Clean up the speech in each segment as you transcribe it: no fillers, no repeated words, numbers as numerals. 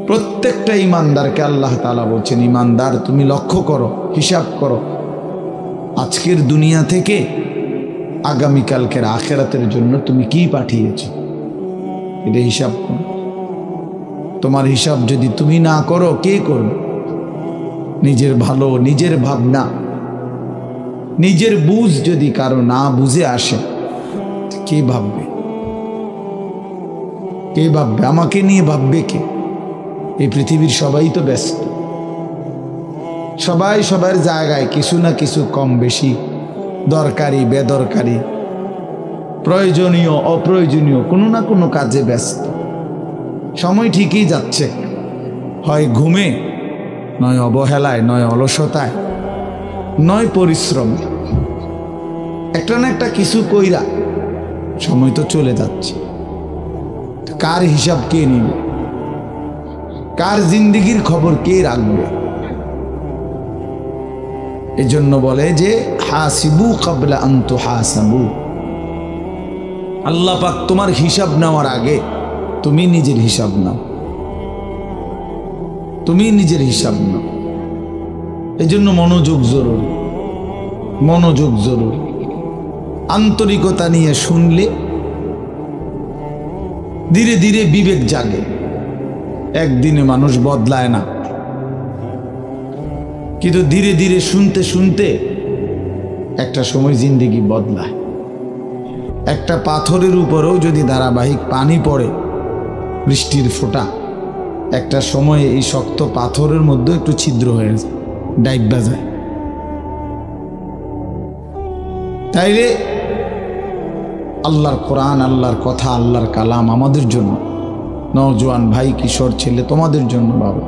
প্রত্যেকটা ইমানদারকে আল্লাহ তাআলা বলছেন, ইমানদার তুমি লক্ষ্য করো, হিসাব করো, আজকের দুনিয়া থেকে আগামীকালকের আখিরাতের জন্য তুমি কি পাঠিয়েছো, এটা হিসাব করো। তোমার হিসাব যদি তুমি না করো, কে করবে? নিজের ভালো, নিজের ভাবনা, নিজের বুঝ যদি কারো না বুঝে আসে, কে ভাববে? কে ভাববে? আমাকে নিয়ে ভাববে কে? এই পৃথিবীর সবাই তো ব্যস্ত, সবাই সবার জায়গায় কিছু না কিছু কম বেশি, দরকারি বেদরকারি, প্রয়োজনীয় অপ্রয়োজনীয় কোনো না কোনো কাজে ব্যস্ত। সময় ঠিকই যাচ্ছে, হয় ঘুমে, নয় অবহেলায়, নয় অলসতায়, নয় পরিশ্রমে, একটা না একটা কিছু কইরা সময় তো চলে যাচ্ছে। কার হিসাব কে নিবে? কার জিন্দেগির খবর কে রাখবে? এজন্য বলে যে হাসিবু ক্বাবলা আন তুহাসাবু, আল্লাহ পাক তোমার হিসাব নেওয়ার আগে তুমি নিজের হিসাব নাও, তুমি নিজের হিসাব নাও। এজন্য মনোযোগ জরুরি, মনোযোগ জরুরি। আন্তরিকতা নিয়ে শুনলে ধীরে ধীরে বিবেক জাগে। একদিনে মানুষ বদলায় না, কিন্তু ধীরে ধীরে শুনতে শুনতে একটা সময় জিন্দেগি বদলায়। একটা পাথরের উপরেও যদি ধারাবাহিক পানি পড়ে, বৃষ্টির ফোঁটা, একটা সময়ে এই শক্ত পাথরের মধ্যে একটু ছিদ্র হয়ে যায়, ডাইবা যায়। তাইলে আল্লাহর কোরআন, আল্লাহর কথা, আল্লাহর কালাম আমাদের জন্য, নওজোয়ান ভাই, কিশোর ছেলে, তোমাদের জন্য বাবা,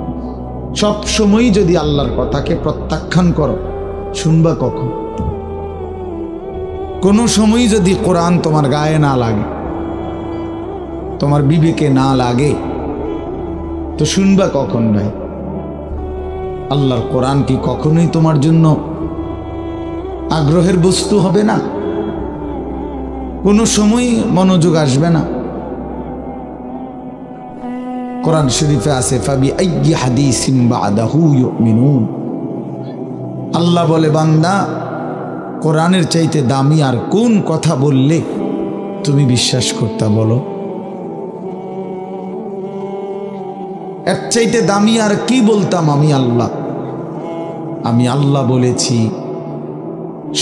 সব সময়ই যদি আল্লাহর কথাকে প্রত্যাখ্যান করো, শুনবা কখন? কোনো সময় যদি কোরআন তোমার গায়ে না লাগে, তোমার বিবেকে না লাগে, তো শুনবা কখন ভাই? আল্লাহর কোরআন কি কখনোই তোমার জন্য আগ্রহের বস্তু হবে না? কোনো সময় মনোযোগ আসবে না? কোরআন শরীফে আছে ফাবি আইয়ি হাদিসিন বাদাহু ইউমিনুন, আল্লাহ বলে বান্দা, কোরআনের চাইতে দামি আর কোন কথা বললে তুমি বিশ্বাস করতা বলো? এর চাইতে দামি আর কি বলতাম আমি আল্লাহ? আমি আল্লাহ বলেছি,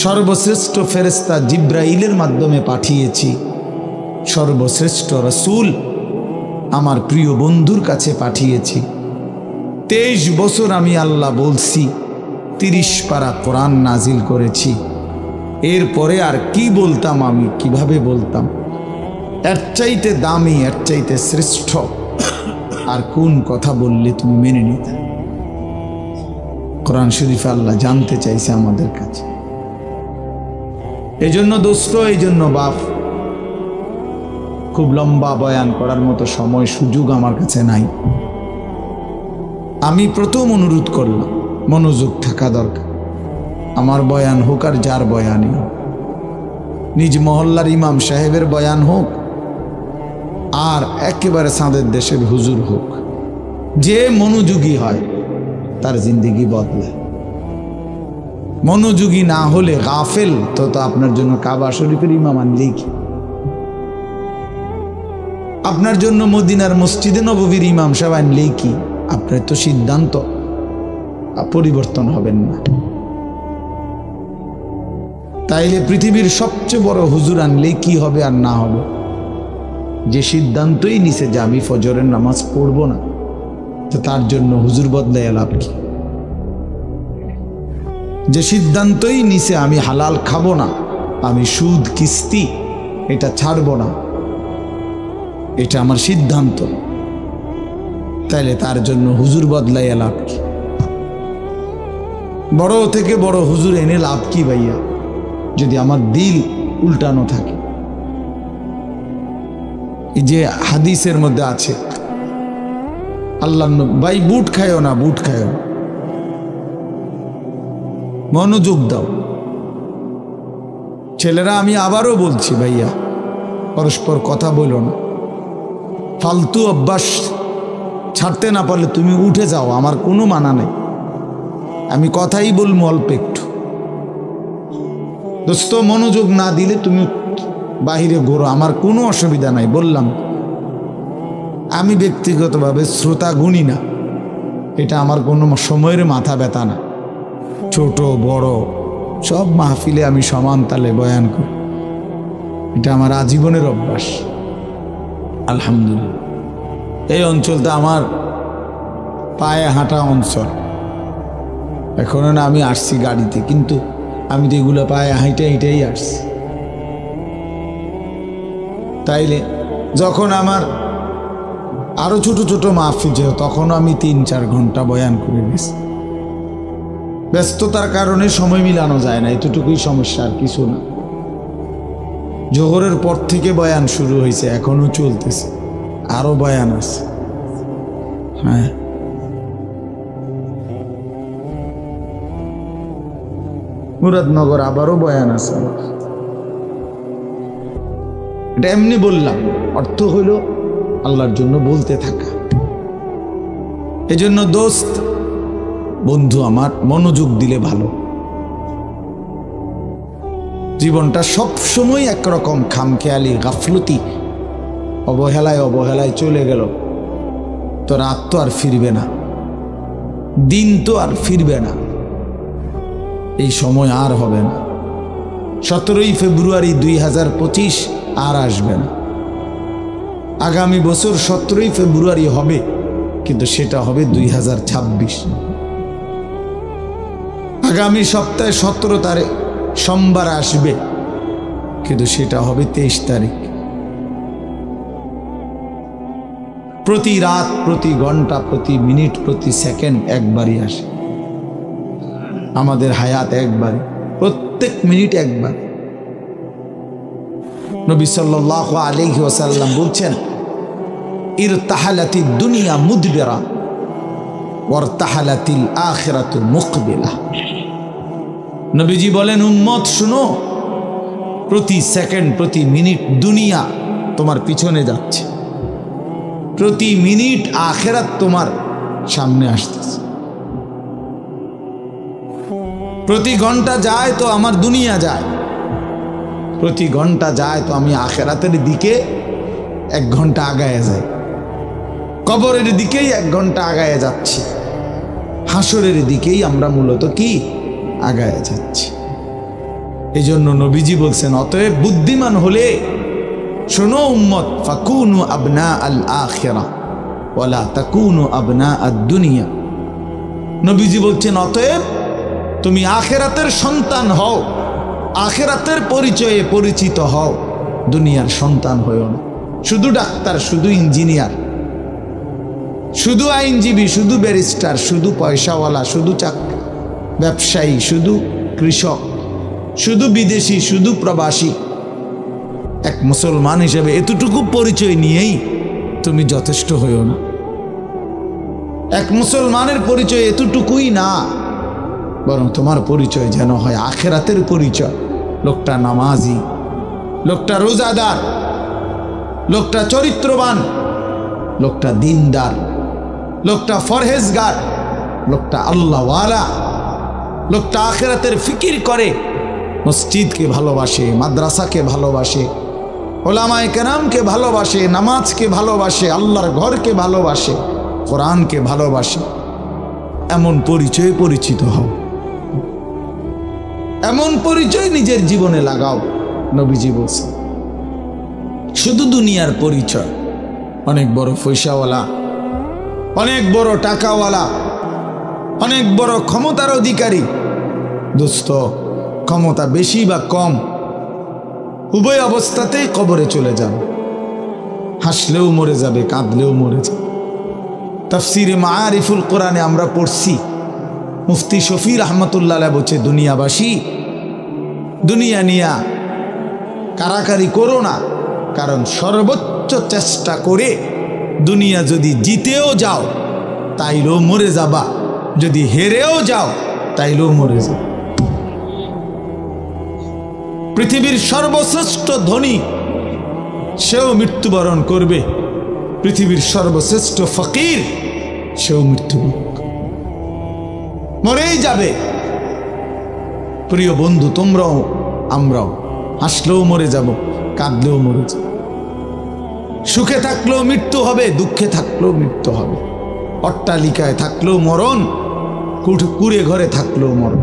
সর্বশ্রেষ্ঠ ফেরেশতা জিব্রাইলের মাধ্যমে পাঠিয়েছি, সর্বশ্রেষ্ঠ রাসূল আমার প্রিয় বন্ধুর কাছে পাঠিয়েছি। 23 বছর আমি আল্লাহ বলছি, 30 পারা কোরআন নাজিল করেছি। এরপরে আর কি বলতাম আমি, কিভাবে বলতাম? এর চাইতে দামি, এর চাইতে শ্রেষ্ঠ আর কোন কথা বললে তুমি মেনে নিতে? কোরআন শরীফে আল্লাহ জানতে চাইছে আমাদের কাছে। এজন্য দোস্ত, এই জন্য বাপ, খুব লম্বা বয়ান করার মতো সময় সুযোগ আমার কাছে নাই। আমি প্রথম অনুরোধ করলাম, মনোযোগ থাকা দরকার। আমার বয়ান হোক আর যার বয়ানই হোক, নিজ মহল্লার ইমাম সাহেবের বয়ান হোক আর একেবারে চাঁদের দেশের হুজুর হোক, যে মনোযোগী হয় তার জিন্দেগি বদলায়। মনোযোগী না হলে গাফেল, তো আপনার জন্য কাবা শরীফের ইমাম আনলেই কি? আপনার জন্য মদিনার মসজিদে নববীর ইমাম সাহেব আনলেই কি? আপনার তো সিদ্ধান্ত পরিবর্তন হবেন না। তাইলে পৃথিবীর সবচেয়ে বড় হুজুর আনলেই কি হবে আর না হবে? যে সিদ্ধান্তই নিছে যে আমি ফজরের নামাজ পড়ব না, তো তার জন্য হুজুর বদলায় লাভ কি? যে সিদ্ধান্তই নিছে আমি হালাল খাবো না, আমি সুদ কিস্তি এটা ছাড়ব না, এটা আমার সিদ্ধান্ত, তাইলে তার জন্য হুজুর বদলাইয়া লাভ কি? বড় থেকে বড় হুজুর এনে লাভ কি ভাইয়া, যদি আমার দিল উল্টানো থাকে? এই যে হাদিসের মধ্যে আছে, আল্লাহ ভাই বুট খায়ও না, বুট খায়ও না, মনোযোগ দাও। ছেলেরা, আমি আবারও বলছি ভাইয়া, পরস্পর কথা বলো না, ফালতু অভ্যাস ছাড়তে না পারলে তুমি উঠে যাও, আমার কোনো মানা নেই, আমি কথাই বলবো অল্প একটু। দোস্ত মনোযোগ না দিলে তুমি বাহিরে ঘোরো, আমার কোনো অসুবিধা নাই। বললাম আমি ব্যক্তিগতভাবে শ্রোতা গুণী না, এটা আমার কোনো সময়ের মাথা ব্যথা না। ছোট বড় সব মাহফিলে আমি সমান তালে বয়ান করি, এটা আমার আজীবনের অভ্যাস। আলহামদুলিল্লাহ এই অঞ্চলটা আমার পায়ে হাঁটা অঞ্চল। এখনো না আমি আসছি গাড়িতে, কিন্তু আমি তো এগুলো পায়ে হেঁটেই আসছি। তাইলে যখন আমার আরো ছোট ছোট মাহফিল ছিল তখন আমি 3-4 ঘন্টা বয়ান করে গেছি। ব্যস্ততার কারণে সময় মিলানো যায় না, এতটুকুই সমস্যা, আর কিছু না। জোহরের পর থেকে বয়ান শুরু হয়েছে, এখনো চলতেছে, আরো বয়ান আছে। হ্যাঁ মুরাদনগর আবারও বয়ান আছে। এটা এমনি বললাম, অর্থ হইল আল্লাহর জন্য বলতে থাকা। এজন্য দোস্ত বন্ধু আমার, মনোযোগ দিলে ভালো। জীবনটা সবসময় একরকম খামখেয়ালি গাফলতি অবহেলায় চলে গেল, তো রাত তো আর ফিরবে না, দিন তো আর ফিরবে না, এই সময় আর হবে না। 17ই ফেব্রুয়ারি 2025 আর আসবে না। আগামী বছর 17ই ফেব্রুয়ারি হবে, কিন্তু সেটা হবে 2026। আগামী সপ্তাহে 17 তারিখ সোমবার আসবে, কিন্তু সেটা হবে 23 তারিখ। প্রতি রাত, প্রতি ঘন্টা, প্রতি মিনিট, প্রতি সেকেন্ড একবারই আসে। আমাদের হায়াত একবারই, প্রত্যেক মিনিট একবার। নবী সাল্লাল্লাহু আলাইহি ওয়াসাল্লাম বলছেন, ইরতাহালাতিদ দুনিয়া মুদবিরা ওয়ারতাহালাতিল আখিরাতু মুকবিলা। নবীজি বলেন, উম্মত শুনো, প্রতি সেকেন্ড, প্রতি মিনিট দুনিয়া তোমার পিছনে যাচ্ছে, প্রতি মিনিট আখিরাত তোমার সামনে আসতেছে। প্রতি ঘন্টা যায় তো আমার দুনিয়া যায়, প্রতি ঘন্টা যায় তো আমি আখিরাতের দিকে 1 ঘন্টা আগায় যাই, কবরের দিকেই 1 ঘন্টা আগায় যাচ্ছি, হাসরের দিকেই আমরা মূলত কি আগায় যাচ্ছি। এই জন্য নবীজি বলছেন, অতএব বুদ্ধিমান হলে শোনো উম্মত, ফাকুনু আবনা আল আখিরা ওয়ালা তাকুনু আবনা আদ দুনিয়া। নবীজি বলছেন, অতএব তুমি আখিরাতের সন্তান হও, আখিরাতের পরিচয়ে পরিচিত হও, দুনিয়ার সন্তান হও না। শুধু ডাক্তার, শুধু ইঞ্জিনিয়ার, শুধু আইনজীবী, শুধু ব্যারিস্টার, শুধু পয়সাওয়ালা, শুধু ব্যবসায়ী, শুধু কৃষক, শুধু বিদেশি, শুধু প্রবাসী, এক মুসলমান হিসেবে এতটুকু পরিচয় নিয়েই তুমি যথেষ্ট হইও না। এক মুসলমানের পরিচয় এতটুকুই না, বরং তোমার পরিচয় যেন হয় আখিরাতের পরিচয়। লোকটা নামাজি, লোকটা রোজাদার, লোকটা চরিত্রবান, লোকটা দিনদার, লোকটা ফরহেজগার, লোকটা আল্লাহওয়ালা, লোকটা আখিরাতের ফিকির করে, মসজিদকে ভালোবাসে, মাদ্রাসাকে ভালোবাসে, ওলামায়ে কেরামকে ভালোবাসে, নামাজকে ভালোবাসে, আল্লাহর ঘরকে ভালোবাসে, কোরআনকে ভালোবাসে। এমন পরিচয়ে পরিচিত হও, এমন পরিচয় নিজের জীবনে লাগাও। নবীজি বলছেন, শুধু দুনিয়ার পরিচয়, অনেক বড় পয়সাওয়ালা, অনেক বড় টাকাওয়ালা, অনেক বড় ক্ষমতার অধিকারী, দোস্ত ক্ষমতা বেশি বা কম উভয় অবস্থাতেই কবরে চলে যাবে, হাসলেও মরে যাবে, কাঁদলেও মরে যাবে। তাফসিরে মাআরিফুল কোরআনে আমরা পড়ছি, মুফতি শফি রহমতুল্লাহ বলছে, দুনিয়াবাসী, দুনিয়া নিয়া কারাকারি করো না, কারণ সর্বোচ্চ চেষ্টা করে দুনিয়া যদি জিতেও যাও তাইলেও মরে যাবা, যদি হেরেও যাও তাইলেও মরে যাবে। পৃথিবীর সর্বশ্রেষ্ঠ ধনী সেও মৃত্যুবরণ করবে, পৃথিবীর সর্বশ্রেষ্ঠ ফকির সেও মৃত্যুবরণ মরেই যাবে। প্রিয় বন্ধু, তোমরাও আমরাও হাসলেও মরে যাব, কাঁদলেও মরে যাব। সুখে থাকলেও মৃত্যু হবে, দুঃখে থাকলেও মৃত্যু হবে। অট্টালিকায় থাকলেও মরণ, কুড়ে ঘরে থাকলেও মরণ।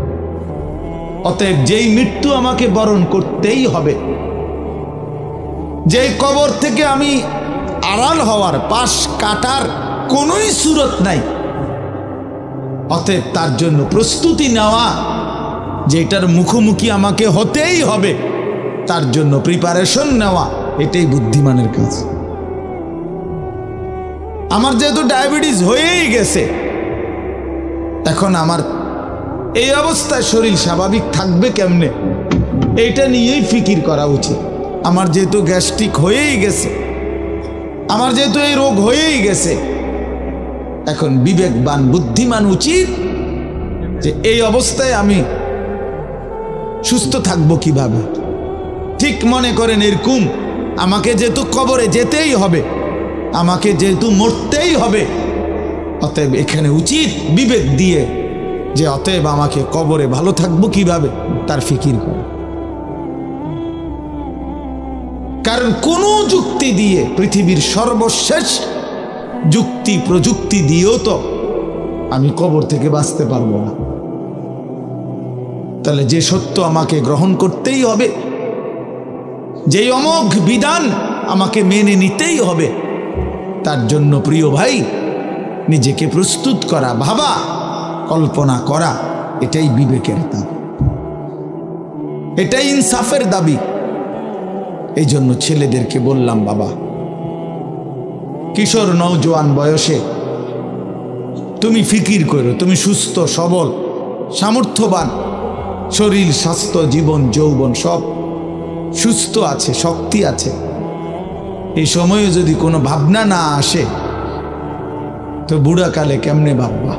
অতএব যেই মৃত্যু আমাকে বরণ করতেই হবে, যেই কবর থেকে আমি আড়াল হওয়ার, পাশ কাটার কোনোই সুরত নাই, অতএব তার জন্য প্রস্তুতি নেওয়া, যেটার মুখোমুখি আমাকে হতেই হবে, তার জন্য প্রিপারেশন নেওয়া, এটাই বুদ্ধিমানের কাজ। আমার যেহেতু ডায়াবেটিস হয়েই গেছে, এখন আমার এই অবস্থায় শরীর স্বাভাবিক থাকবে কেমনে, এইটা নিয়েই ফিকির করা উচিত। আমার যেহেতু গ্যাস্ট্রিক হয়েই গেছে, আমার যেহেতু এই রোগ হয়েই গেছে, এখন বিবেকবান বুদ্ধিমান উচিত যে এই অবস্থায় আমি সুস্থ থাকবো কিভাবে। ঠিক মনে করেন এরকম, আমাকে যেহেতু কবরে যেতেই হবে, আমাকে যেহেতু মরতেই হবে, অতএব এখানে উচিত বিবেক দিয়ে যে অতএব আমাকে কবরে ভালো থাকবো কিভাবে তার ফিকির করে। কারণ কোন যুক্তি দিয়ে, পৃথিবীর সর্বশেষ যুক্তি প্রযুক্তি দিয়েও তো আমি কবর থেকে বাঁচতে পারবো না। তাহলে যে সত্য আমাকে গ্রহণ করতেই হবে, যে অমোঘ বিধান আমাকে মেনে নিতেই হবে, তার জন্য প্রিয় ভাই নিজেকে প্রস্তুত করা, ভাবা, কল্পনা করা, এটাই বিবেকের দাবি, এটাই ইনসাফের দাবি। এই জন্য ছেলেদেরকে বললাম, বাবা, কিশোর নওজোয়ান বয়সে তুমি ফিকির করো, তুমি সুস্থ সবল সামর্থ্যবান, শরীর স্বাস্থ্য জীবন যৌবন সব সুস্থ আছে, শক্তি আছে। এই সময়ে যদি কোনো ভাবনা না আসে তো বুড়াকালে কেমনে ভাববা?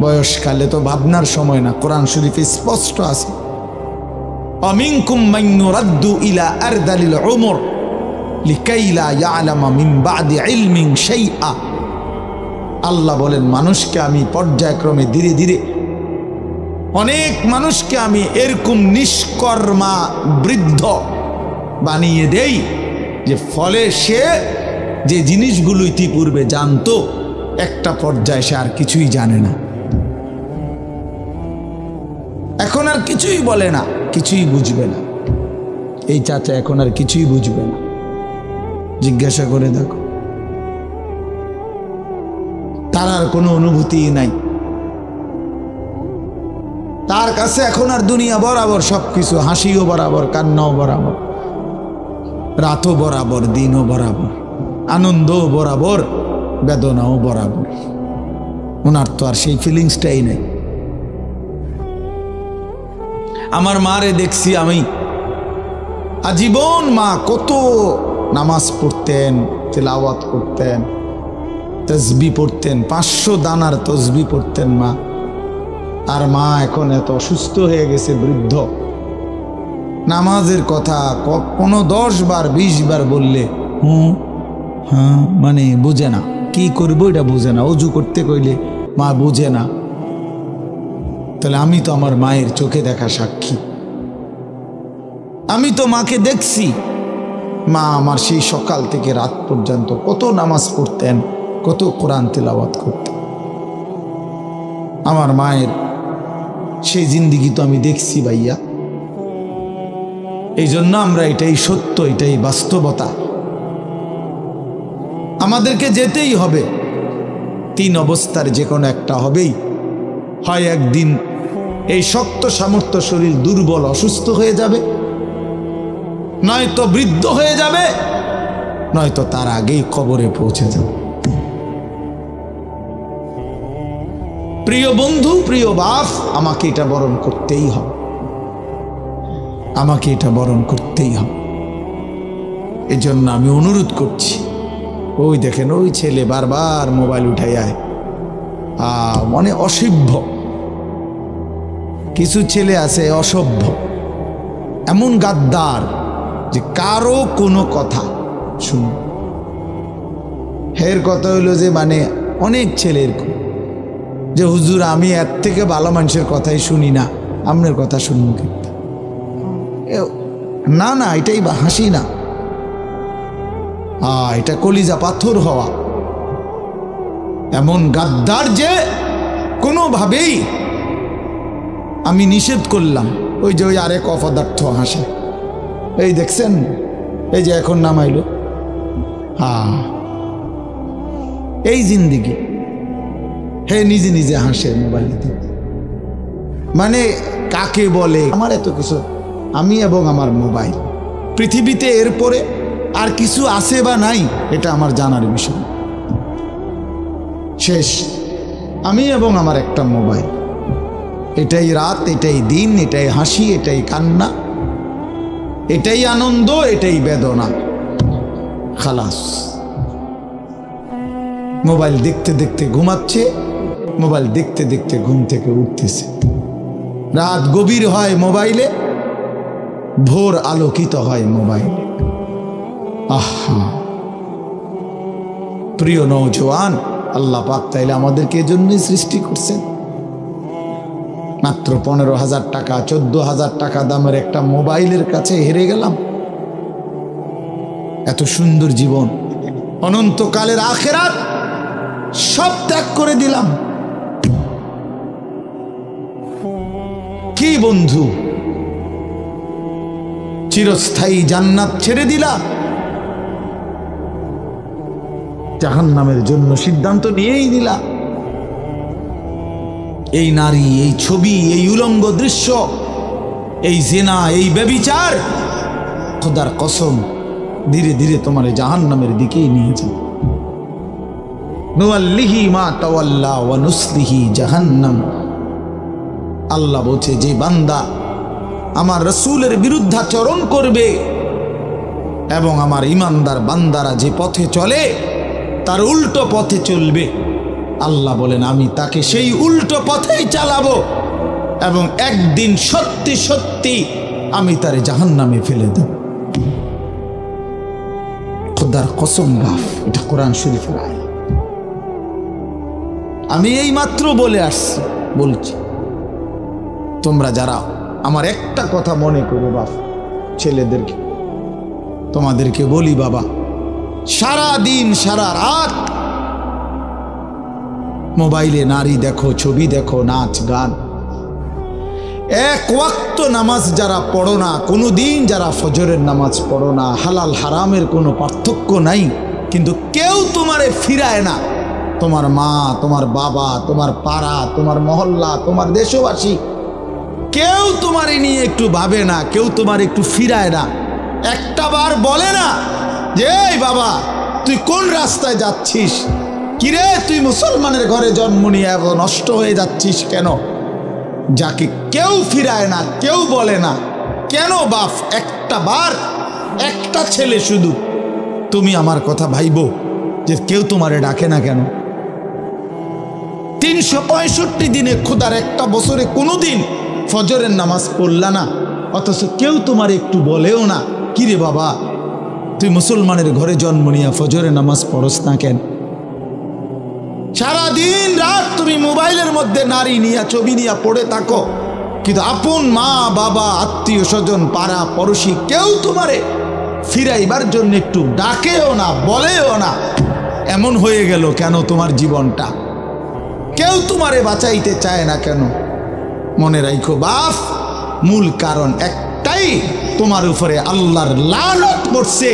বয়সকালে তো ভাবনার সময় না। কোরআন শরীফে স্পষ্ট আছে, অমিনকুম মান ইউরাদ্দু ইলা আরদালিল উমর লিকাই লা ইয়ালামা মিন বাদি ইলমিন শাইআ। আল্লাহ বলেন, মানুষকে আমি পর্যায়ক্রমে ধীরে ধীরে অনেক মানুষকে আমি এরকম নিষ্কর্মা বৃদ্ধ বানিয়ে দেই যে ফলে সে যে জিনিসগুলো ইতিপূর্বে জানতো, একটা পর্যায়ে সে আর কিছুই জানে না, এখন আর কিছুই বলে না, কিছুই বুঝবে না। এই চাচা এখন আর কিছুই বুঝবে না, জিজ্ঞাসা করে দেখো, তার আর কোনো অনুভূতি নাই। তার কাছে এখন আর দুনিয়া বরাবর সবকিছু, হাসিও বরাবর, কান্নাও বরাবর, রাতও বরাবর, দিনও বরাবর, আনন্দও বরাবর, বেদনাও বরাবর। ওনার তো আর সেই ফিলিংসটাই নেই। আমার মারে দেখছি আমি, আজীবন মা কত নামাজ পড়তেন, তিলাওয়াত করতেন, তসবি পড়তেন, 500 দানার তসবি পড়তেন মা। আর মা এখন এত অসুস্থ হয়ে গেছে, বৃদ্ধ। নামাজের কথা কোনো 10 বার 20 বার বললে হ্যাঁ মানে বোঝে না, কি করবো এটা বোঝে না। অজু করতে কইলে মা বোঝে না। তাহলে আমি তো আমার মায়ের চোখে দেখা সাক্ষী, আমি তো মাকে দেখছি। মা আমার সেই সকাল থেকে রাত পর্যন্ত কত নামাজ পড়তেন, কত কোরআন তিলাওয়াত করতেন। আমার মায়ের সেই জিন্দিগি তো আমি দেখছি ভাইয়া। এই জন্য আমরা, এটাই সত্য, এটাই বাস্তবতা, আমাদেরকে যেতেই হবে। 3 অবস্থার যে কোনো একটা হবেই। হয় একদিন এই শক্ত সামর্থ্য শরীর দুর্বল অসুস্থ হয়ে যাবে, নয়তো বৃদ্ধ হয়ে যাবে, নয়তো তার আগেই কবরে পৌঁছে যাবে। প্রিয় বন্ধু, প্রিয় বাপ, আমাকে এটা বরণ করতেই হবে, আমাকে এটা বরণ করতেই হবে। এজন্য আমি অনুরোধ করছি, ওই দেখেন ওই ছেলে বারবার মোবাইল উঠাই আয়, মানে অসভ্য কিছু ছেলে আছে, অসভ্য, এমন গাদ্দার যে কারো কোনো কথা শুন। হের কথা হইল যে মানে অনেক ছেলে এরকম যে হুজুর আমি এর থেকে ভালো মানুষের কথাই শুনি না, আপনার কথা শুনবো কিন্তু। না না, এটাই হাসি না, এটা কলিজা পাথর হওয়া। এমন গাদ্দার যে কোনোভাবেই আমি নিষেধ করলাম। ওই যে ওই আরেক অপদার্থ হাসে, এই দেখছেন, এই যে এখন নামাইল, এই জিন্দিগি। হে নিজে নিজে হাসে মোবাইল দিতে, মানে কাকে বলে আমার এত কিছু, আমি এবং আমার মোবাইল। পৃথিবীতে এরপরে আর কিছু আছে বা নাই এটা আমার জানার বিষয়। শেষ, আমি এবং আমার একটা মোবাইল। এটাই রাত, এটাই দিন, এটাই হাসি, এটাই কান্না, এটাই আনন্দ, এটাই বেদনা। খালাস। মোবাইল দেখতে দেখতে ঘুমাচ্ছে, মোবাইল দেখতে দেখতে ঘুম থেকে উঠতেছে। রাত গভীর হয় মোবাইলে, ভোর আলোকিত হয় মোবাইলে। আহা, প্রিয় নওজোয়ান, আল্লাহ পাক তাইলে আমাদেরকে এজন্যই সৃষ্টি করছেন। মাত্র 15,000 টাকা 14,000 টাকা দামের একটা মোবাইলের কাছে হেরে গেলাম। এত সুন্দর জীবন, অনন্তকালের আখিরাত সব ত্যাগ করে দিলাম। কি বন্ধু, চিরস্থায়ী জান্নাত ছেড়ে দিলা, জাহান্নামের জন্য সিদ্ধান্ত নিয়েই দিলা। এই নারী, এই ছবি, এই উলঙ্গ দৃশ্য, এই জিনা, এই ব্যভিচার, খোদার কসম ধীরে ধীরে তোমার জাহান্নামের দিকেই নিয়ে যাবে। নুওয়াল্লিহি মা তাওয়াল্লা ওয়া নুসলিহি জাহান্নাম। আল্লাহ বলছে, যে বান্দা আমার রাসূলের বিরুদ্ধাচরণ করবে এবং আমার ঈমানদার বান্দারা যে পথে চলে তার উল্টো পথে চলবে, আল্লাহ বলেন আমি তাকে সেই উল্টো পথেই চালাবো এবং একদিন সত্যি সত্যি আমি তারে জাহান্নামে ফেলে দেব। খোদার কসম গাফ, এটা কোরআন শরীফের আয়াত। আমি এই মাত্র বলে আসছি, বলছি তোমরা যারা আমার একটা কথা মনে করো বাপ, ছেলেদেরকে তোমাদেরকে বলি, বাবা সারা দিন সারা রাত মোবাইলে নারী দেখো, ছবি দেখো, নাচ গান, এক ওয়াক্ত নামাজ যারা পড়ো না, কোনো দিন যারা ফজরের নামাজ পড়ো না, হালাল হারামের কোনো পার্থক্য নাই, কিন্তু কেউ তোমারে ফিরায় না। তোমার মা, তোমার বাবা, তোমার পাড়া, তোমার মহল্লা, তোমার দেশবাসী, কেউ তোমারে নিয়ে একটু ভাবে না, কেউ তোমার একটু ফিরায় না। একটা বার বলে না যে এই বাবা তুই কোন রাস্তায় যাচ্ছিস, কিরে তুই মুসলমানের ঘরে জন্ম নিয়ে এত নষ্ট হয়ে যাচ্ছিস কেন? যাকে কেউ ফিরায় না, কেউ বলে না। কেন বাপ? একটা বার, একটা ছেলে শুধু তুমি আমার কথা ভাইবো যে কেউ তোমারে ডাকে না কেন? 365 দিনে খোদার একটা বছরে কোনো দিন ফজরের নামাজ পড়লা না, অথচ কেউ তোমার একটু বলেও না কিরে বাবা তুই মুসলমানের ঘরে জন্ম নিয়ে ফজরের নামাজ পড়স না কেন? সারাদিন রাত তুমি মোবাইলের মধ্যে নারী নিয়ে, ছবি নিয়ে পড়ে থাকো, কিন্তু আপন মা বাবা, আত্মীয় স্বজন, পাড়া পড়োশি কেউ তোমারে ফিরাইবার জন্য একটু ডাকেও না, বলেও না। এমন হয়ে গেল কেন তোমার জীবনটা? কেউ তোমারে বাঁচাইতে চায় না কেন? মনে রাখো বাপ, মূল কারণ একটাই, তোমার উপরে আল্লাহর লানত পড়ছে,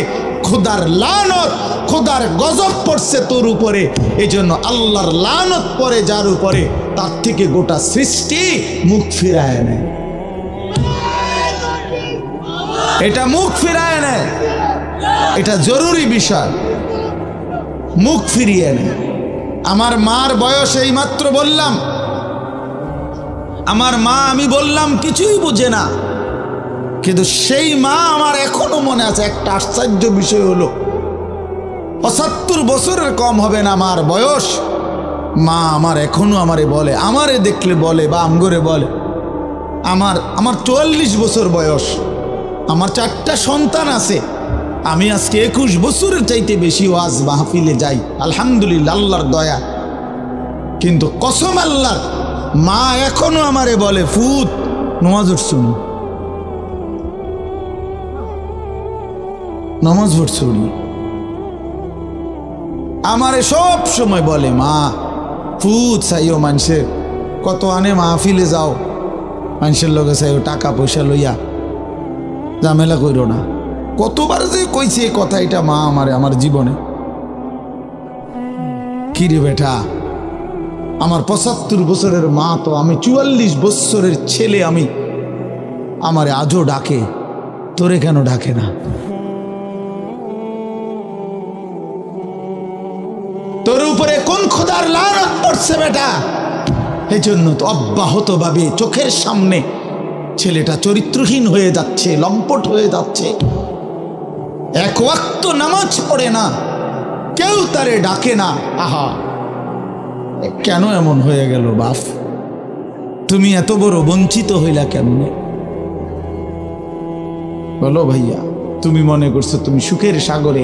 খোদার লানত, খোদার গজব পড়ছে তোর উপরে। এই জন্য আল্লাহর লানত পড়ে যার উপরে, তার থেকে গোটা সৃষ্টি মুখ ফিরায় নেয়। এটা মুখ ফিরায় নেয়, এটা জরুরি বিষয়, মুখ ফিরিয়ে নেয়। আমার মার বয়স এই মাত্র বললাম, আমার মা আমি বললাম কিছুই বুঝে না, কিন্তু সেই মা আমার এখনো মনে আছে। একটা আশ্চর্য বিষয় হলো 75 বছরের কম হবে না আমার বয়স। মা আমার এখনো আমারে বলে, আমারে দেখলে বলে বা আমগরে বলে, আমার 44 বছর বয়স, আমার 4টা সন্তান আছে, আমি আজকে 21 বছরের চাইতে বেশি ওয়াজ মাহফিলে যাই। আলহামদুলিল্লাহ, আল্লাহর দয়া। কিন্তু কসম আল্লাহ, মা এখনো আমারে বলে, ফুত নামাজ পড়ছুন, নামাজ পড়ছুন। আমারে সব সময় বলে, মা ফুত চাইও মানুষের, কত আনে মাহফিলে যাও, মানুষের লগে চাইও, টাকা পয়সা লইয়া ঝামেলা কইরো না। কতবার যে কইছে এই কথা, এটা মা আমারে আমার জীবনে। কিরে বেটা, আমার ৭৫ বছরের মা তো, আমি ৪৪ বছরের ছেলে, আমি আমারে আজও ডাকে, তোরে কেন ডাকে না? তোর উপরে কোন খোদার লানত পড়ছে বেটা? এই জন্য তো অব্যাহত ভাবে চোখের সামনে ছেলেটা চরিত্রহীন হয়ে যাচ্ছে, লম্পট হয়ে যাচ্ছে, এক ওয়াক্ত নামাজ পড়ে না, কেউ তারে ডাকে না। আহা, কেন এমন হয়ে গেল বাপ? তুমি এত বড় বঞ্চিত হইলা কেমনে? বলো ভাইয়া, তুমি মনে করছো তুমি সুখের সাগরে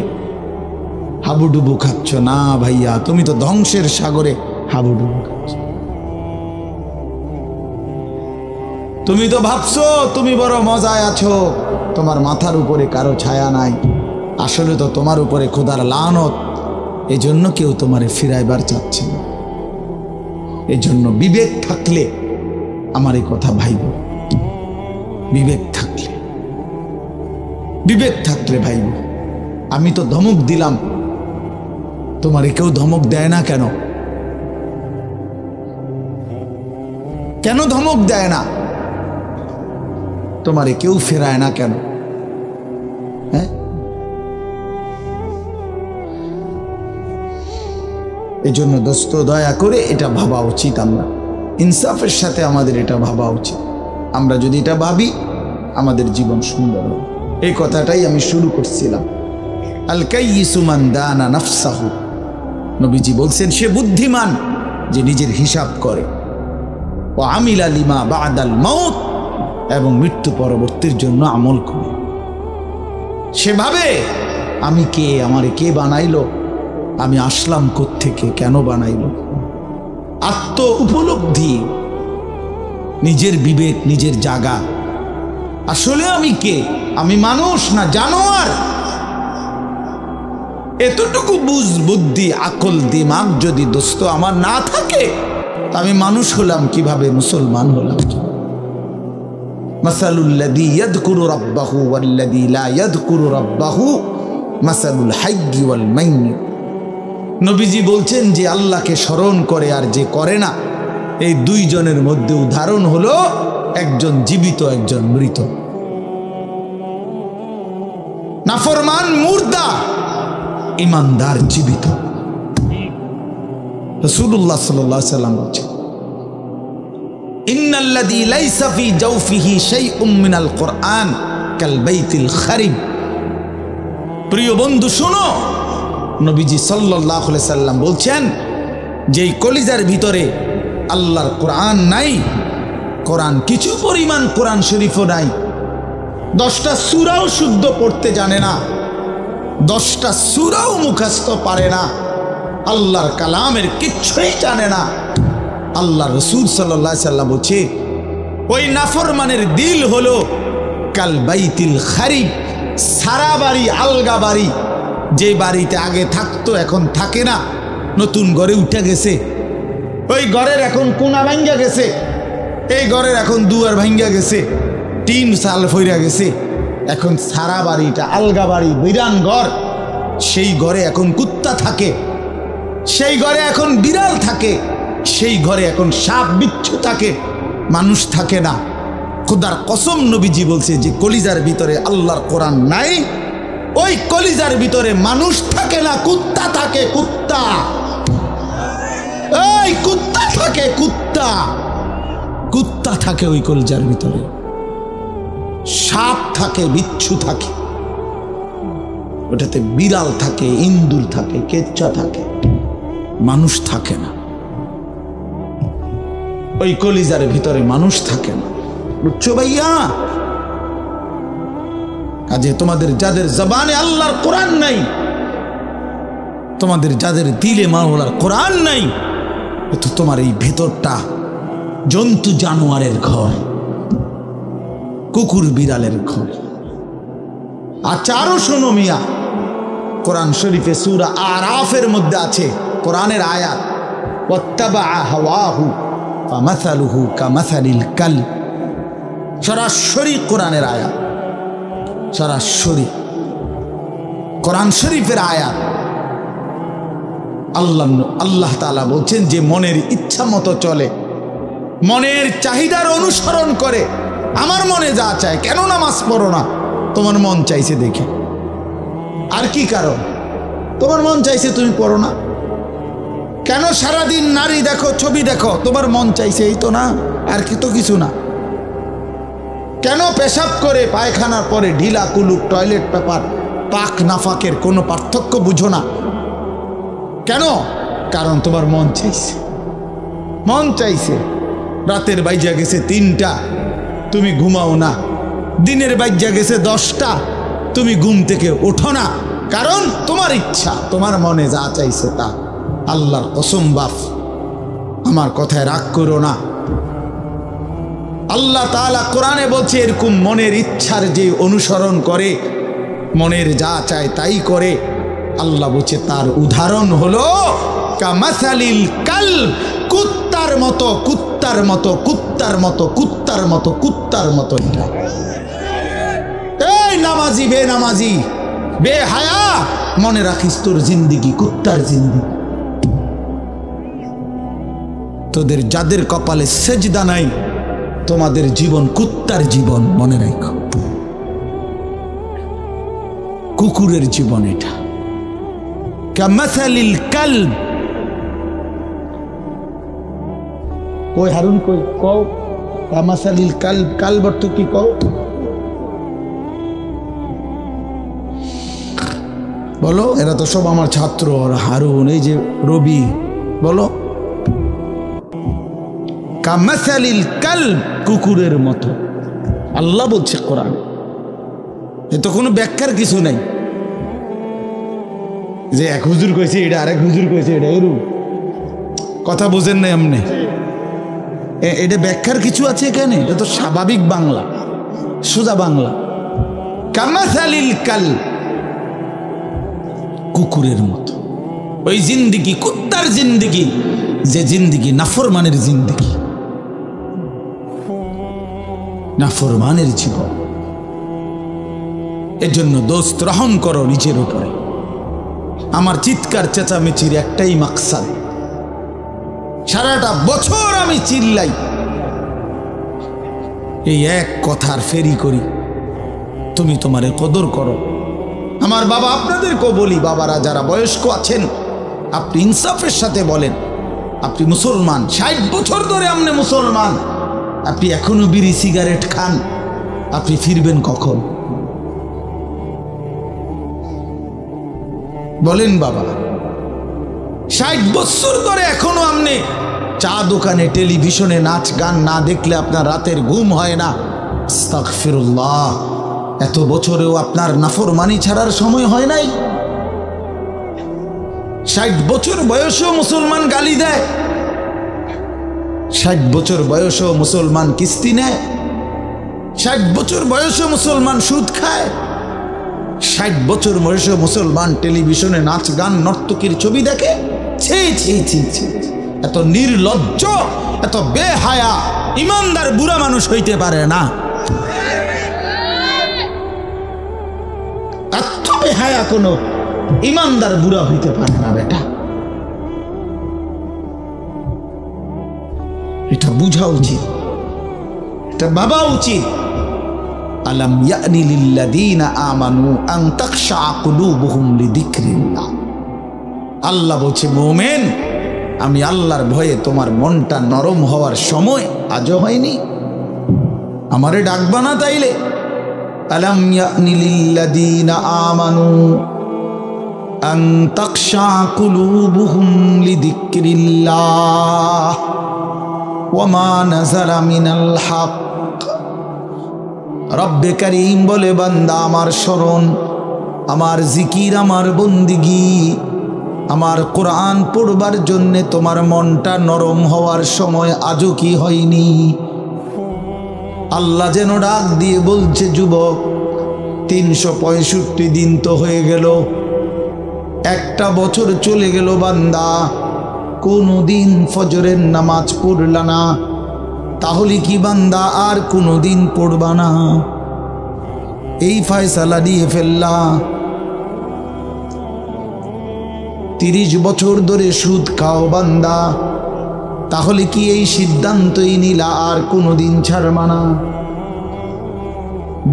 হাবুডুবু খাচ্ছ? না ভাইয়া, তুমি তো ধ্বংসের সাগরে হাবুডুবু খাচ্ছ। তুমি তো ভাবছো তুমি বড় মজায় আছো, তোমার মাথার উপরে কারো ছায়া নাই। আসলে তো তোমার উপরে খোদার লানত, এই জন্য কেউ তোমারে ফিরাইবার চাচ্ছে না। এই জন্য বিবেক থাকলে আমার এই কথা ভাইব, বিবেক থাকলে, বিবেক থাকলে ভাইব। আমি তো ধমক দিলাম, তোমারে কেউ ধমক দেয় না কেন? কেন ধমক দেয় না? তোমারে কেউ ফেরায় না কেন? হ্যাঁ, এই জন্য দোস্ত দয়া করে এটা ভাবা উচিত, আমরা ইনসাফের সাথে আমাদের এটা ভাবা উচিত। আমরা যদি এটা ভাবি, আমাদের জীবন সুন্দর হবে। এই কথাটাই আমি শুরু করছিলাম। আল কাইয়িসু মান দানা নাফসাহু, নবীজি বলছেন, সে বুদ্ধিমান যে নিজের হিসাব করে। ও আমিলা লিমা বাদাল মাউত, এবং মৃত্যু পরবর্তীর জন্য আমল করে। সেভাবে আমি কে, আমারে কে বানাইলো, আমি আসলাম কোত্থেকে, কেন বানাইলো, আত্ম উপলব্ধি, নিজের বিবেক, নিজের জাগা। আসলে আমি কে? আমি মানুষ না জানোয়ার? এতটুকু বুঝ, বুদ্ধি, আকল, দিমাগ যদি দোস্ত আমার না থাকে, তা আমি মানুষ হলাম কিভাবে, মুসলমান হলাম? মাসালুল্লাযী ইয়াযকুরু রাব্বাহু ওয়াল্লাযী লা ইয়াযকুরু রাব্বাহু মাসালুল হাইয়্যি ওয়াল মাইয়্যিত। নবীজি বলছেন, যে আল্লাহকে স্মরণ করে আর যে করে না, এই দুইজনের মধ্যে উদাহরণ হলো একজন জীবিত, একজন মৃত। নাফরমান মুর্দা, ইমানদার জীবিত। রাসূলুল্লাহ সাল্লাল্লাহু আলাইহি ওয়াসাল্লাম বলেছেন, ইন্নাল্লাযী লাইসা ফী জাওফিহি শাইউম মিনাল কুরআন কাল বাইতিল খারিব। প্রিয় বন্ধু শোনো, নবীজি সাল্লাল্লাহু আলাইহি সাল্লাম বলছেন, যেই কলিজার ভিতরে আল্লাহর কোরআন নাই, কোরআন কিছু পরিমাণ কোরআন শরীফও নাই, 10টা সূরাও শুদ্ধ পড়তে জানে না, 10টা সূরাও মুখস্থ পারে না, আল্লাহর কালামের কিচ্ছুই জানে না, আল্লাহ রাসূল সাল্লাল্লাহু আলাইহি সাল্লাম বলছে, ওই নাফরমানের দিল হলো কাল বাইতিল খারিব, সারা বাড়ি, আলগা বাড়ি, যে বাড়িতে আগে থাকতো এখন থাকে না, নতুন ঘরে উঠে গেছে, ওই ঘরের এখন কোনা ভাঙ্গা গেছে, এই ঘরের এখন দুয়ার ভাঙ্গা গেছে, টিন চাল ফইরা গেছে, এখন সারা বাড়িটা আলগা বাড়ি, বিরান ঘর। সেই ঘরে এখন কুত্তা থাকে, সেই ঘরে এখন বিড়াল থাকে, সেই ঘরে এখন সাপ বিচ্ছু থাকে, মানুষ থাকে না। খোদার কসম, নবীজি বলছে, যে কলিজার ভিতরে আল্লাহর কোরআন নাই, ওই কলিজার ভিতরে মানুষ থাকে না, কুত্তা থাকে, কুত্তা। এই কুত্তা থাকে, কুত্তা, কুত্তা থাকে ওই কলিজার ভিতরে, সাপ থাকে, বিচ্ছু থাকে, ওটাতে বিড়াল থাকে, ইন্দুর থাকে, কেচ্চা থাকে, মানুষ থাকে না। ওই কলিজার ভিতরে মানুষ থাকে না, বুঝছো ভাইয়া? কাজে তোমাদের যাদের জবানে আল্লাহর কোরআন নাই, তোমাদের যাদের দিলে মাওলার কোরআন নাই, তো তোমার এই ভেতরটা জন্তু জানোয়ারের ঘর, কুকুর বিড়ালের ঘর। আচ্ছা আরো শোনো মিয়া, কোরআন শরীফে সূরা আরাফের মধ্যে আছে কোরআনের আয়াত, ওয়াত্তাবা হাওয়াহু ফামাসালুহু কামাসালিল কাল। সরাসরি কোরআনের আয়াত, সরাসরি কোরআন শরীফের আয়াত। আল্লাহ তাআলা বলছেন যে মনের ইচ্ছা মতো চলে, মনের চাহিদার অনুসরণ করে, আমার মনে যা চায়। কেন নামাজ পড়ো না? তোমার মন চাইছে দেখে। আর কি কারণ? তোমার মন চাইছে তুমি পড়ো না। কেন সারাদিন নারী দেখো, ছবি দেখো? তোমার মন চাইছে, এই তো না, আর কি তো কিছু না। কেন পেশাব করে পায়খানার পরে ঢিলা কুলুক টয়লেট পেপার পাক নাফাকের কোনো পার্থক্য বুঝো না? কেন? কারণ তোমার মন চাইছে, মন চাইছে। রাতের বাইজা গেছে 3টা, তুমি ঘুমাও না। দিনের বাইজা গেছে 10টা, তুমি ঘুম থেকে ওঠো না। কারণ তোমার ইচ্ছা, তোমার মনে যা চাইছে তা। আল্লাহর কসম বাপ, আমার কথায় রাগ করো না। আল্লাহ তাআলা কোরআনে বলছে এরকম মনের ইচ্ছার যে অনুসরণ করে, মনের যা চায় তাই করে, আল্লাহ বলছে তার উদাহরণ হলো কামাসালিল কালব, কুত্তার মতো, কুত্তার মতো, কুত্তার মতো, কুত্তার মতো, কুত্তার মতো। এই নামাজি বেনামাজি বেহায়া, মনে রাখিস তোর জিন্দিগি কুত্তার জিন্দিগি। তোদের যাদের কপালে সেজদা নাই, তোমাদের জীবন কুত্তার জীবন, মনে রাখো। কুকুরের জীবন এটা। কামাসালিল কালব। কই হারুন, কই কও কামাসালিল কালব। কালব অর্থ কি কও? বলো। এরা তো সব আমার ছাত্র। হারুন, এই যে রবি, বলো। কামাসালিল কালব, কুকুরের মতো আল্লাহ বলছে কোরআন। এ তো কোনো ব্যাখ্যার কিছু নাই যে এক হুজুর কইছে এটা, আরেক হুজুর কইছে এটা, এরকম কথা বোঝেন নাই আমনে। এটা ব্যাখ্যার কিছু আছে এখানে? এটা তো স্বাভাবিক বাংলা, সোজা বাংলা। কামাসালিল কালব, কুকুরের মতো। ওই জিন্দিগি কুত্তার জিন্দিগি, যে জিন্দিগি নাফরমানের জিন্দিগি, নাফরমানের জীবন। এর জন্য দোস্ত রহম করো নিজের উপরে। আমার চিৎকার চেঁচামেচির একটাই মাকসাদ, সারাটা বছর আমি চিল্লাই, এই এক কথার ফেরি করি, তুমি তোমারে কদর করো। আমার বাবা, আপনাদেরকেও বলি, বাবারা যারা বয়স্ক আছেন, আপনি ইনসাফের সাথে বলেন, আপনি মুসলমান, 60 বছর ধরে আপনি মুসলমান, আপনি এখনো বিড়ি সিগারেট খান, আপনি ফিরবেন কখন? বলেন বাবা। 60 বছর ধরে এখনো আপনি চা দোকানে, টেলিভিশনে নাচ গান না দেখলে আপনার রাতের ঘুম হয় না। আস্তাগফিরুল্লাহ। এত বছরেও আপনার নাফরমানি ছাড়ার সময় হয় নাই? 60 বছর বয়সেও মুসলমান গালি দেয়, 60 বছর বয়সেও মুসলমান কিস্তি নেয়, 60 বছর বয়সেও মুসলমান সুদ খায়, 60 বছর বয়সেও মুসলমান টেলিভিশনে নাচ গান নর্তকীর ছবি দেখে। ছি ছি ছি ছি, এত নির্লজ্জ, এত বেহায়া ইমানদার বুড়া মানুষ হইতে পারে না। এত বেহায়া কোনো ইমানদার বুড়া হইতে পারে না বেটা। এটা বুঝা উচিত, এটা ভাবা উচিত। আলাম ইয়ানি লিল্লাযীনা আমানু আন তাখশা কুলুবুহুম লিযিকরিল্লাহ। আল্লাহ বলছে, মুমিন, আমি আল্লাহর ভয়ে তোমার মনটা নরম হওয়ার সময় আজও হয়নি? আমারে ডাকবা না তাইলে? আলাম ইয়ানি লিল্লাযীনা আমানু আন তাখশা কুলুবুহুম লিযিকরিল্লাহ ওয়া মা নাযালা মিনাল হক। রব্বে কারীম বলে, বান্দা, আমার স্মরণ, আমার জিকির, আমার বন্দিগি আমার কোরআন পড়বার জন্যে তোমার মনটা নরম হওয়ার সময় আজও কি হয়নি? আল্লাহ যেন ডাক দিয়ে বলছে, যুবক 365 দিন তো হয়ে গেল, একটা বছর চলে গেল বান্দা, কোনদিন ফজরের নামাজ পড়লা না, তাহলে কি বান্দা আর কোনদিন পড়বা না? এই ফয়সালা দিয়ে ফেললা। 30 বছর ধরে সুদ খাও বান্দা, তাহলে কি এই সিদ্ধান্তই নিলা আর কোনদিন ছাড়বা না?